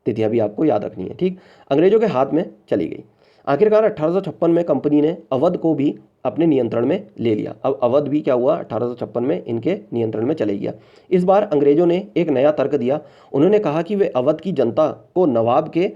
तिथियां भी आपको याद रखनी है। ठीक, अंग्रेजों के हाथ में चली गई। आखिरकार 1856 में कंपनी ने अवध को भी अपने नियंत्रण में ले लिया। अब अवध भी क्या हुआ, 1856 में इनके नियंत्रण में चले गया। इस बार अंग्रेजों ने एक नया तर्क दिया। उन्होंने कहा कि वे अवध की जनता को नवाब के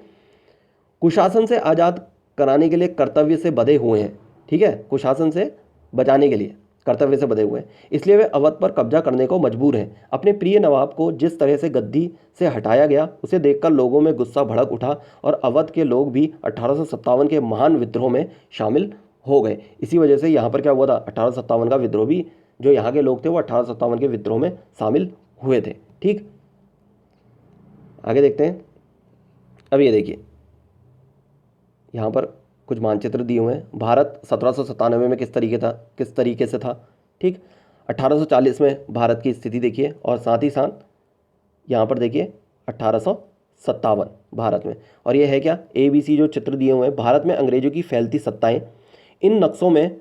कुशासन से आज़ाद कराने के लिए कर्तव्य से बंधे हुए हैं। ठीक है, कुशासन से बचाने के लिए कर्तव्य से बंधे हुए हैं, इसलिए वे अवध पर कब्जा करने को मजबूर हैं। अपने प्रिय नवाब को जिस तरह से गद्दी से हटाया गया उसे देखकर लोगों में गुस्सा भड़क उठा और अवध के लोग भी 1857 के महान विद्रोह में शामिल हो गए। इसी वजह से यहाँ पर क्या हुआ था, 1857 का विद्रोह भी, जो यहाँ के लोग थे वो 1857 के विद्रोह में शामिल हुए थे। ठीक, आगे देखते हैं। अब ये देखिए, यहाँ पर कुछ मानचित्र दिए हुए हैं। भारत 1797 में किस तरीके से था। ठीक, 1840 में भारत की स्थिति देखिए, और साथ ही साथ यहाँ पर देखिए 1857 भारत में। और ये है क्या, ABC जो चित्र दिए हुए हैं, भारत में अंग्रेजों की फैलती सत्ताएं। इन नक्शों में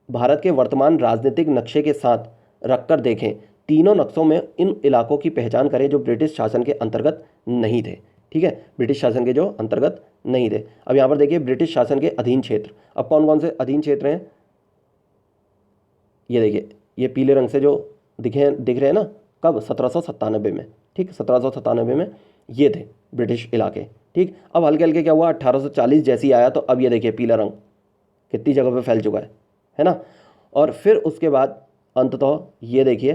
भारत के वर्तमान राजनीतिक नक्शे के साथ रखकर देखें तीनों नक्शों में इन इलाकों की पहचान करें जो ब्रिटिश शासन के अंतर्गत नहीं थे। ठीक है, ब्रिटिश शासन के जो अंतर्गत नहीं थे। अब यहाँ पर देखिए ब्रिटिश शासन के अधीन क्षेत्र, अब कौन कौन से अधीन क्षेत्र हैं, ये देखिए, ये पीले रंग से जो दिख रहे हैं ना, कब, 1797 में। ठीक, 1797 में ये थे ब्रिटिश इलाके। ठीक, अब हल्के हल्के क्या हुआ, 1840 जैसी आया तो अब ये देखिए पीला रंग कितनी जगह पे फैल चुका है ना। और फिर उसके बाद अंततः ये देखिए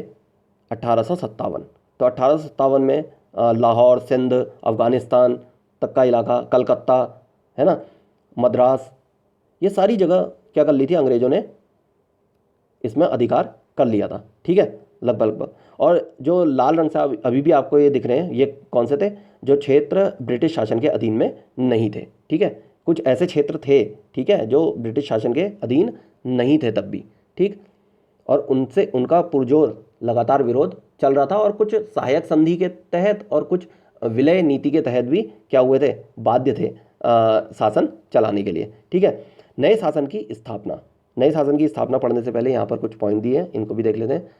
1857, तो 1857 में लाहौर, सिंध, अफ़गानिस्तान तक का इलाका, कलकत्ता, है ना, मद्रास, ये सारी जगह क्या कर ली थी अंग्रेज़ों ने, इसमें अधिकार कर लिया था। ठीक है, लगभग लगभग। और जो लाल रंग से अभी भी आपको ये दिख रहे हैं, ये कौन से थे, जो क्षेत्र ब्रिटिश शासन के अधीन में नहीं थे। ठीक है, कुछ ऐसे क्षेत्र थे, ठीक है, जो ब्रिटिश शासन के अधीन नहीं थे तब भी। ठीक, और उनसे उनका पुरजोर लगातार विरोध चल रहा था, और कुछ सहायक संधि के तहत और कुछ विलय नीति के तहत भी क्या हुए थे, बाध्य थे शासन चलाने के लिए। ठीक है, नए शासन की स्थापना, नए शासन की स्थापना पढ़ने से पहले यहाँ पर कुछ पॉइंट दिए हैं, इनको भी देख लेते हैं।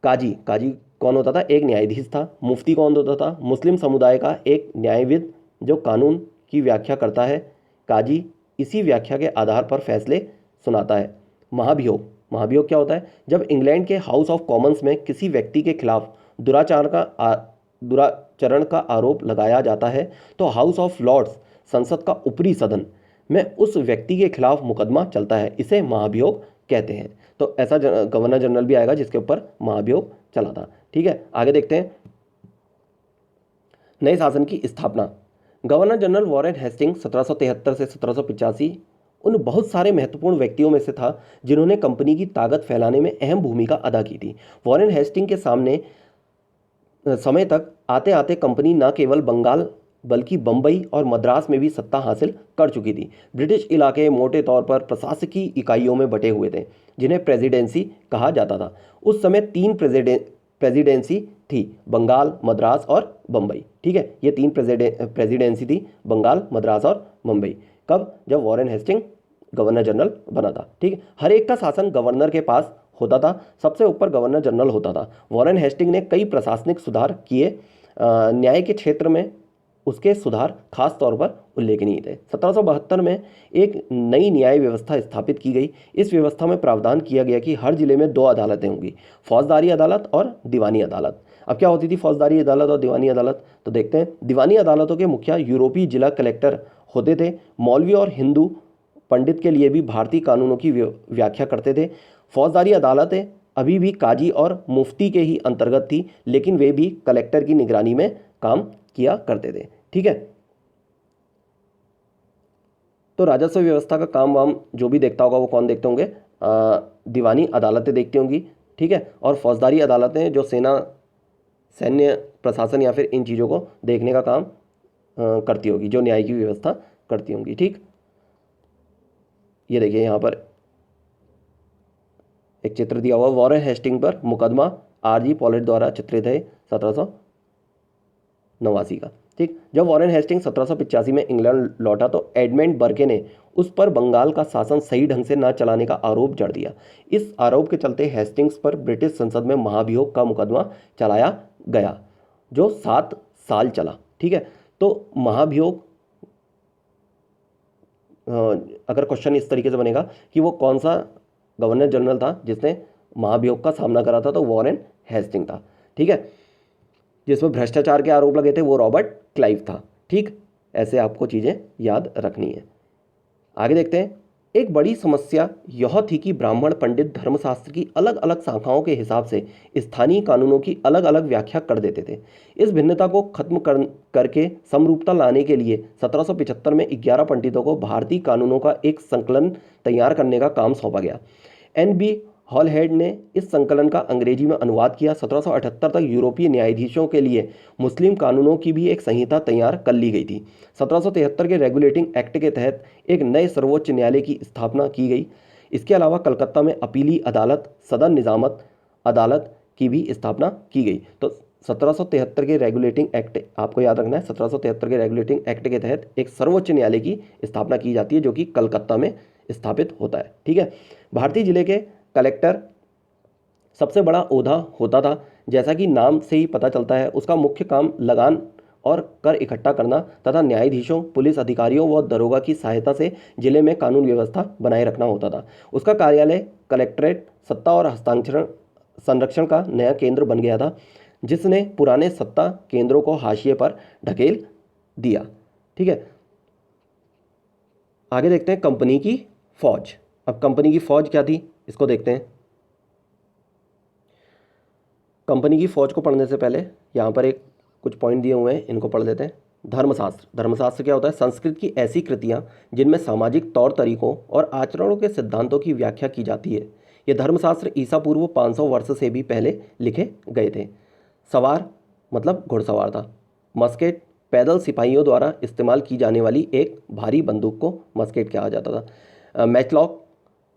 काजी, काजी कौन होता था, एक न्यायाधीश था। मुफ्ती कौन होता था, मुस्लिम समुदाय का एक न्यायविद जो कानून की व्याख्या करता है। काजी इसी व्याख्या के आधार पर फैसले सुनाता है। महाभियोग, महाभियोग क्या होता है, जब इंग्लैंड के हाउस ऑफ कॉमन्स में किसी व्यक्ति के खिलाफ दुराचरण का आरोप लगाया जाता है तो हाउस ऑफ लॉर्ड्स, संसद का ऊपरी सदन में उस व्यक्ति के खिलाफ मुकदमा चलता है, इसे महाभियोग कहते हैं। तो ऐसा गवर्नर जनरल भी आएगा जिसके ऊपर महाभियोग चला था। ठीक है, आगे देखते हैं नए शासन की स्थापना। गवर्नर जनरल वॉरेन हेस्टिंग 1773 से 1785 उन बहुत सारे महत्वपूर्ण व्यक्तियों में से था जिन्होंने कंपनी की ताकत फैलाने में अहम भूमिका अदा की थी। वॉरेन हेस्टिंग के सामने समय तक आते आते कंपनी न केवल बंगाल बल्कि बम्बई और मद्रास में भी सत्ता हासिल कर चुकी थी। ब्रिटिश इलाके मोटे तौर पर प्रशासकीय इकाइयों में बटे हुए थे जिन्हें प्रेसिडेंसी कहा जाता था। उस समय 3 प्रेसिडेंसी थी, बंगाल, मद्रास और बम्बई। ठीक है, ये 3 प्रेसिडेंसी थी, बंगाल, मद्रास और मुंबई। कब, जब वॉरेन हेस्टिंग गवर्नर जनरल बना था। ठीक है, हर एक का शासन गवर्नर के पास होता था, सबसे ऊपर गवर्नर जनरल होता था। वॉरेन हेस्टिंग ने कई प्रशासनिक सुधार किए, न्याय के क्षेत्र में उसके सुधार खास तौर पर उल्लेखनीय थे। 1772 में एक नई न्याय व्यवस्था स्थापित की गई। इस व्यवस्था में प्रावधान किया गया कि हर जिले में 2 अदालतें होंगी, फौजदारी अदालत और दीवानी अदालत। अब क्या होती थी फौजदारी अदालत और दीवानी अदालत, तो देखते हैं। दीवानी अदालतों के मुखिया यूरोपीय जिला कलेक्टर होते थे। मौलवी और हिंदू पंडित के लिए भी भारतीय कानूनों की व्याख्या करते थे। फौजदारी अदालतें अभी भी काजी और मुफ्ती के ही अंतर्गत थी, लेकिन वे भी कलेक्टर की निगरानी में काम किया करते थे। ठीक है, तो राजस्व व्यवस्था का काम वाम जो भी देखता होगा वो कौन देखते होंगे, दीवानी अदालतें देखती होंगी। ठीक है, और फौजदारी अदालतें जो सैन्य प्रशासन या फिर इन चीज़ों को देखने का काम करती होगी, जो न्याय की व्यवस्था करती होंगी। ठीक, ये देखिए यहाँ पर एक चित्र दिया हुआ, वॉरेन हेस्टिंग पर मुकदमा आरजी पॉलेट द्वारा चित्रित है 1789 का। ठीक, जब वॉरेन हेस्टिंग 1785 में इंग्लैंड लौटा तो एडमंड बर्के ने उस पर बंगाल का शासन सही ढंग से न चलाने का आरोप जड़ दिया। इस आरोप के चलते हेस्टिंग्स पर ब्रिटिश संसद में महाभियोग का मुकदमा चलाया गया जो 7 साल चला। ठीक है, तो महाभियोग, अगर क्वेश्चन इस तरीके से बनेगा कि वो कौन सा गवर्नर जनरल था जिसने महाभियोग का सामना करा था, तो वॉरेन हेस्टिंग था। ठीक है, जिसमें भ्रष्टाचार के आरोप लगे थे वो रॉबर्ट क्लाइव था। ठीक, ऐसे आपको चीज़ें याद रखनी है। आगे देखते हैं। एक बड़ी समस्या यह थी कि ब्राह्मण पंडित धर्मशास्त्र की अलग अलग शाखाओं के हिसाब से स्थानीय कानूनों की अलग अलग व्याख्या कर देते थे। इस भिन्नता को खत्म करके समरूपता लाने के लिए 1775 में 11 पंडितों को भारतीय कानूनों का एक संकलन तैयार करने का काम सौंपा गया। NB हॉलहेड ने इस संकलन का अंग्रेजी में अनुवाद किया। 1778 तक यूरोपीय न्यायाधीशों के लिए मुस्लिम कानूनों की भी एक संहिता तैयार कर ली गई थी। 1773 के रेगुलेटिंग एक्ट के तहत एक नए सर्वोच्च न्यायालय की स्थापना की गई। इसके अलावा कलकत्ता में अपीली अदालत, सदन निजामत अदालत की भी स्थापना की गई। तो 1773 के रेगुलेटिंग एक्ट आपको याद रखना है। 1773 के रेगुलेटिंग एक्ट के तहत एक सर्वोच्च न्यायालय की स्थापना की जाती है जो कि कलकत्ता में स्थापित होता है। ठीक है, भारतीय जिले के कलेक्टर सबसे बड़ा ओहदा होता था। जैसा कि नाम से ही पता चलता है, उसका मुख्य काम लगान और कर इकट्ठा करना तथा न्यायाधीशों, पुलिस अधिकारियों व दरोगा की सहायता से जिले में कानून व्यवस्था बनाए रखना होता था। उसका कार्यालय कलेक्ट्रेट सत्ता और हस्तांतरण संरक्षण का नया केंद्र बन गया था, जिसने पुराने सत्ता केंद्रों को हाशिए पर ढकेल दिया। ठीक है, आगे देखते हैं कंपनी की फौज। अब कंपनी की फौज क्या थी, इसको देखते हैं। कंपनी की फौज को पढ़ने से पहले यहाँ पर एक कुछ पॉइंट दिए हुए हैं, इनको पढ़ लेते हैं। धर्मशास्त्र। धर्मशास्त्र क्या होता है? संस्कृत की ऐसी कृतियाँ जिनमें सामाजिक तौर तरीकों और आचरणों के सिद्धांतों की व्याख्या की जाती है। ये धर्मशास्त्र ईसा पूर्व 500 वर्ष से भी पहले लिखे गए थे। सवार मतलब घुड़सवार था। मस्केट पैदल सिपाहियों द्वारा इस्तेमाल की जाने वाली एक भारी बंदूक को मस्केट कहा जाता था। मैचलॉक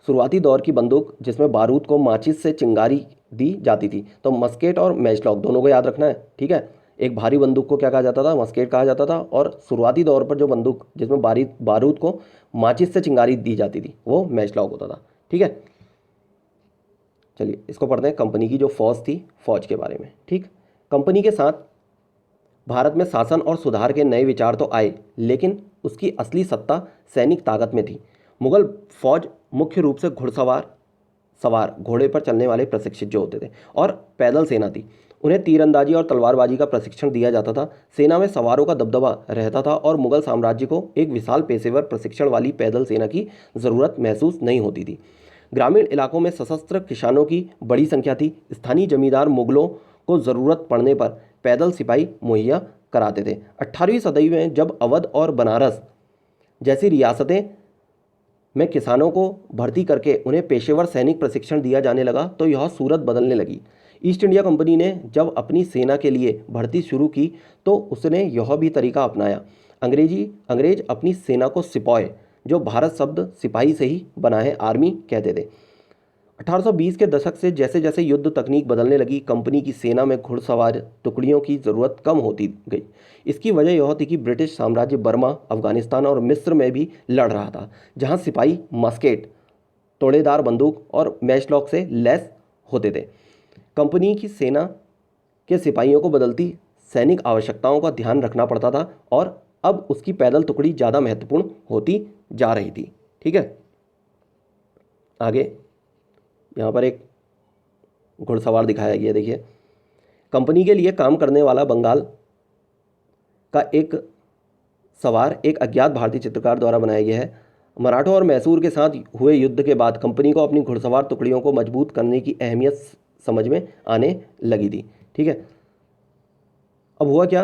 शुरुआती दौर की बंदूक जिसमें बारूद को माचिस से चिंगारी दी जाती थी। तो मस्केट और मैचलॉक दोनों को याद रखना है। ठीक है, एक भारी बंदूक को क्या कहा जाता था? मस्केट कहा जाता था। और शुरुआती दौर पर जो बंदूक जिसमें बारूद को माचिस से चिंगारी दी जाती थी वो मैचलॉक होता था। ठीक है, चलिए इसको पढ़ते हैं। कंपनी की जो फौज थी, फौज के बारे में। ठीक, कंपनी के साथ भारत में शासन और सुधार के नए विचार तो आए, लेकिन उसकी असली सत्ता सैनिक ताकत में थी। मुगल फौज मुख्य रूप से सवार घोड़े पर चलने वाले प्रशिक्षित जो होते थे और पैदल सेना थी। उन्हें तीरंदाजी और तलवारबाजी का प्रशिक्षण दिया जाता था। सेना में सवारों का दबदबा रहता था और मुगल साम्राज्य को एक विशाल पेशेवर प्रशिक्षण वाली पैदल सेना की ज़रूरत महसूस नहीं होती थी। ग्रामीण इलाकों में सशस्त्र किसानों की बड़ी संख्या थी। स्थानीय जमींदार मुगलों को ज़रूरत पड़ने पर पैदल सिपाही मुहैया कराते थे। 18वीं सदी में जब अवध और बनारस जैसी रियासतें में किसानों को भर्ती करके उन्हें पेशेवर सैनिक प्रशिक्षण दिया जाने लगा तो यह सूरत बदलने लगी। ईस्ट इंडिया कंपनी ने जब अपनी सेना के लिए भर्ती शुरू की तो उसने यह भी तरीका अपनाया। अंग्रेज अपनी सेना को सिपॉय, जो भारत शब्द सिपाही से ही बना है, आर्मी कहते थे। 1820 के दशक से जैसे जैसे युद्ध तकनीक बदलने लगी, कंपनी की सेना में घुड़सवार टुकड़ियों की ज़रूरत कम होती गई। इसकी वजह यह थी कि ब्रिटिश साम्राज्य बर्मा, अफगानिस्तान और मिस्र में भी लड़ रहा था, जहां सिपाही मस्केट, तोड़ेदार बंदूक और मैचलॉक से लैस होते थे। कंपनी की सेना के सिपाहियों को बदलती सैनिक आवश्यकताओं का ध्यान रखना पड़ता था और अब उसकी पैदल टुकड़ी ज़्यादा महत्वपूर्ण होती जा रही थी। ठीक है, आगे यहाँ पर एक घुड़सवार दिखाया गया। देखिए, कंपनी के लिए काम करने वाला बंगाल का एक सवार एक अज्ञात भारतीय चित्रकार द्वारा बनाया गया है। मराठों और मैसूर के साथ हुए युद्ध के बाद कंपनी को अपनी घुड़सवार टुकड़ियों को मजबूत करने की अहमियत समझ में आने लगी थी। ठीक है, अब हुआ क्या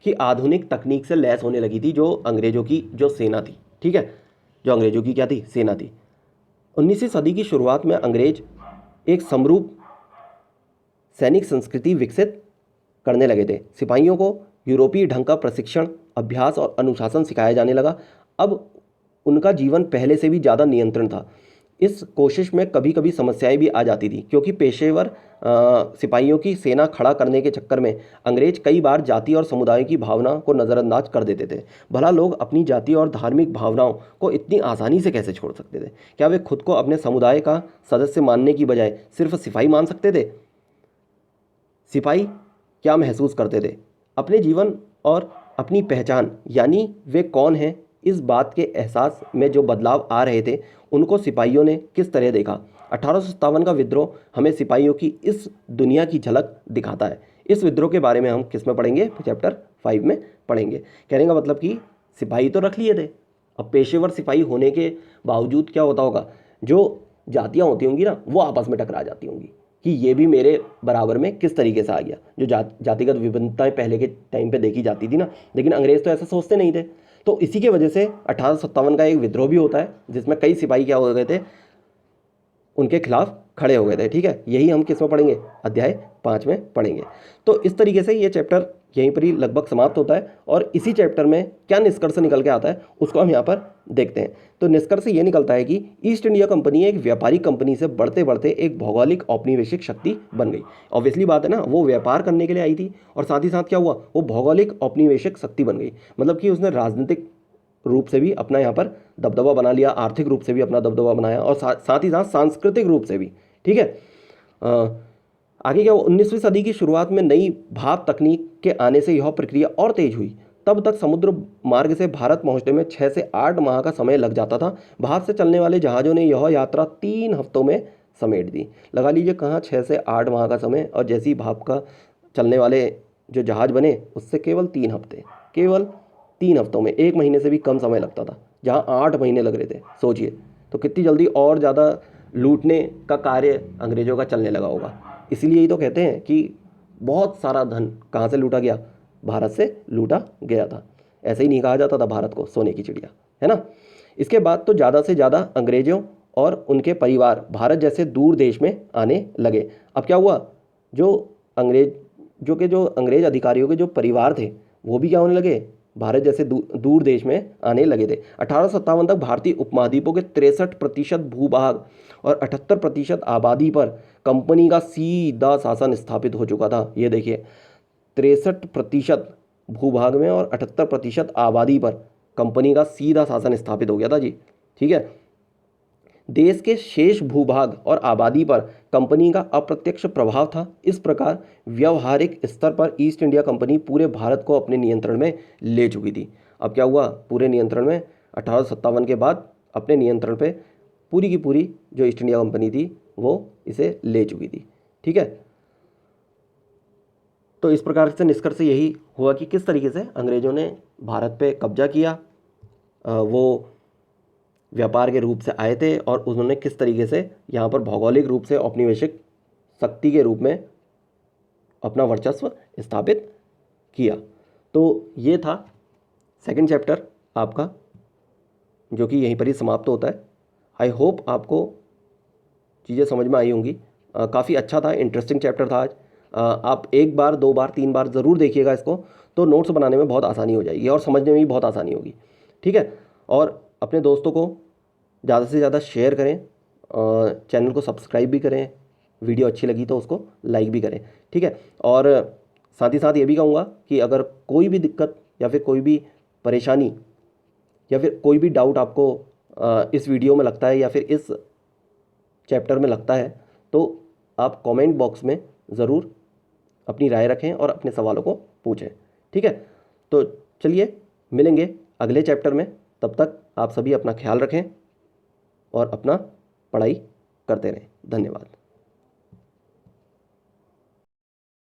कि आधुनिक तकनीक से लैस होने लगी थी जो अंग्रेजों की जो सेना थी। ठीक है, जो अंग्रेजों की क्या थी? सेना थी। 19वीं सदी की शुरुआत में अंग्रेज एक समरूप सैनिक संस्कृति विकसित करने लगे थे। सिपाहियों को यूरोपीय ढंग का प्रशिक्षण, अभ्यास और अनुशासन सिखाया जाने लगा। अब उनका जीवन पहले से भी ज़्यादा नियंत्रण था। इस कोशिश में कभी कभी समस्याएं भी आ जाती थी, क्योंकि पेशेवर सिपाहियों की सेना खड़ा करने के चक्कर में अंग्रेज कई बार जाति और समुदाय की भावना को नज़रअंदाज कर देते थे। भला लोग अपनी जाति और धार्मिक भावनाओं को इतनी आसानी से कैसे छोड़ सकते थे? क्या वे खुद को अपने समुदाय का सदस्य मानने की बजाय सिर्फ सिपाही मान सकते थे? सिपाही क्या महसूस करते थे? अपने जीवन और अपनी पहचान, यानी वे कौन हैं, इस बात के एहसास में जो बदलाव आ रहे थे, उनको सिपाहियों ने किस तरह देखा? 1857 का विद्रोह हमें सिपाहियों की इस दुनिया की झलक दिखाता है। इस विद्रोह के बारे में हम किस में पढ़ेंगे? चैप्टर 5 में पढ़ेंगे। कहने का मतलब कि सिपाही तो रख लिए थे, अब पेशेवर सिपाही होने के बावजूद क्या होता होगा, जो जातियाँ होती होंगी ना, वो आपस में टकरा जाती होंगी कि ये भी मेरे बराबर में किस तरीके से आ गया। जो जातिगत विभिन्नताएं पहले के टाइम पे देखी जाती थी ना, लेकिन अंग्रेज तो ऐसा सोचते नहीं थे। तो इसी के वजह से 1857 का एक विद्रोह भी होता है, जिसमें कई सिपाही क्या हो गए थे, उनके खिलाफ खड़े हो गए थे। ठीक है, यही हम किस में पढ़ेंगे? अध्याय 5 में पढ़ेंगे। तो इस तरीके से ये चैप्टर यहीं पर ही लगभग समाप्त होता है और इसी चैप्टर में क्या निष्कर्ष निकल के आता है उसको हम यहाँ पर देखते हैं। तो निष्कर्ष ये निकलता है कि ईस्ट इंडिया कंपनी एक व्यापारिक कंपनी से बढ़ते बढ़ते एक भौगोलिक औपनिवेशिक शक्ति बन गई। ऑब्वियसली बात है ना, वो व्यापार करने के लिए आई थी और साथ ही साथ क्या हुआ, वो भौगोलिक औपनिवेशिक शक्ति बन गई। मतलब कि उसने राजनीतिक रूप से भी अपना यहाँ पर दबदबा बना लिया, आर्थिक रूप से भी अपना दबदबा बनाया और साथ ही साथ सांस्कृतिक रूप से भी। ठीक है। आगे क्या हुआ, 19वीं सदी की शुरुआत में नई भाप तकनीक के आने से यह प्रक्रिया और तेज हुई। तब तक समुद्र मार्ग से भारत पहुंचने में 6 से 8 माह का समय लग जाता था। भाप से चलने वाले जहाज़ों ने यह यात्रा 3 हफ्तों में समेट दी। लगा लीजिए कहाँ 6 से 8 माह का समय, और जैसी भाप का चलने वाले जो जहाज़ बने उससे केवल 3 हफ्ते, केवल 3 हफ्तों में, 1 महीने से भी कम समय लगता था, जहाँ 8 महीने लग रहे थे। सोचिए तो कितनी जल्दी और ज़्यादा लूटने का कार्य अंग्रेज़ों का चलने लगा होगा। इसीलिए ही तो कहते हैं कि बहुत सारा धन कहाँ से लूटा गया, भारत से लूटा गया था। ऐसे ही नहीं कहा जाता था भारत को सोने की चिड़िया, है ना। इसके बाद तो ज़्यादा से ज़्यादा अंग्रेज़ों और उनके परिवार भारत जैसे दूर देश में आने लगे। अब क्या हुआ, जो अंग्रेज अधिकारियों के जो परिवार थे वो भी क्या होने लगे, भारत जैसे दूर देश में आने लगे थे। 1857 तक भारतीय उपमहाद्वीपों के 63% भूभाग और 78% आबादी पर कंपनी का सीधा शासन स्थापित हो चुका था। ये देखिए 63% भूभाग में और 78% आबादी पर कंपनी का सीधा शासन स्थापित हो गया था जी। ठीक है। देश के शेष भूभाग और आबादी पर कंपनी का अप्रत्यक्ष प्रभाव था। इस प्रकार व्यवहारिक स्तर पर ईस्ट इंडिया कंपनी पूरे भारत को अपने नियंत्रण में ले चुकी थी। अब क्या हुआ, पूरे नियंत्रण में 1857 के बाद अपने नियंत्रण पे पूरी की पूरी जो ईस्ट इंडिया कंपनी थी वो इसे ले चुकी थी। ठीक है। तो इस प्रकार से निष्कर्ष यही हुआ कि किस तरीके से अंग्रेज़ों ने भारत पे कब्जा किया। वो व्यापार के रूप से आए थे और उन्होंने किस तरीके से यहाँ पर भौगोलिक रूप से औपनिवेशिक शक्ति के रूप में अपना वर्चस्व स्थापित किया। तो ये था सेकंड चैप्टर आपका, जो कि यहीं पर ही समाप्त होता है। आई होप आपको चीज़ें समझ में आई होंगी। काफ़ी अच्छा था, इंटरेस्टिंग चैप्टर था आज। आप 1 बार 2 बार 3 बार ज़रूर देखिएगा इसको, तो नोट्स बनाने में बहुत आसानी हो जाएगी और समझने में भी बहुत आसानी होगी। ठीक है। और अपने दोस्तों को ज़्यादा से ज़्यादा शेयर करें, चैनल को सब्सक्राइब भी करें, वीडियो अच्छी लगी तो उसको लाइक भी करें। ठीक है। और साथ ही साथ ये भी कहूँगा कि अगर कोई भी दिक्कत या फिर कोई भी परेशानी या फिर कोई भी डाउट आपको इस वीडियो में लगता है या फिर इस चैप्टर में लगता है, तो आप कमेंट बॉक्स में ज़रूर अपनी राय रखें और अपने सवालों को पूछें। ठीक है। तो चलिए मिलेंगे अगले चैप्टर में। तब तक आप सभी अपना ख्याल रखें और अपना पढ़ाई करते रहें। धन्यवाद।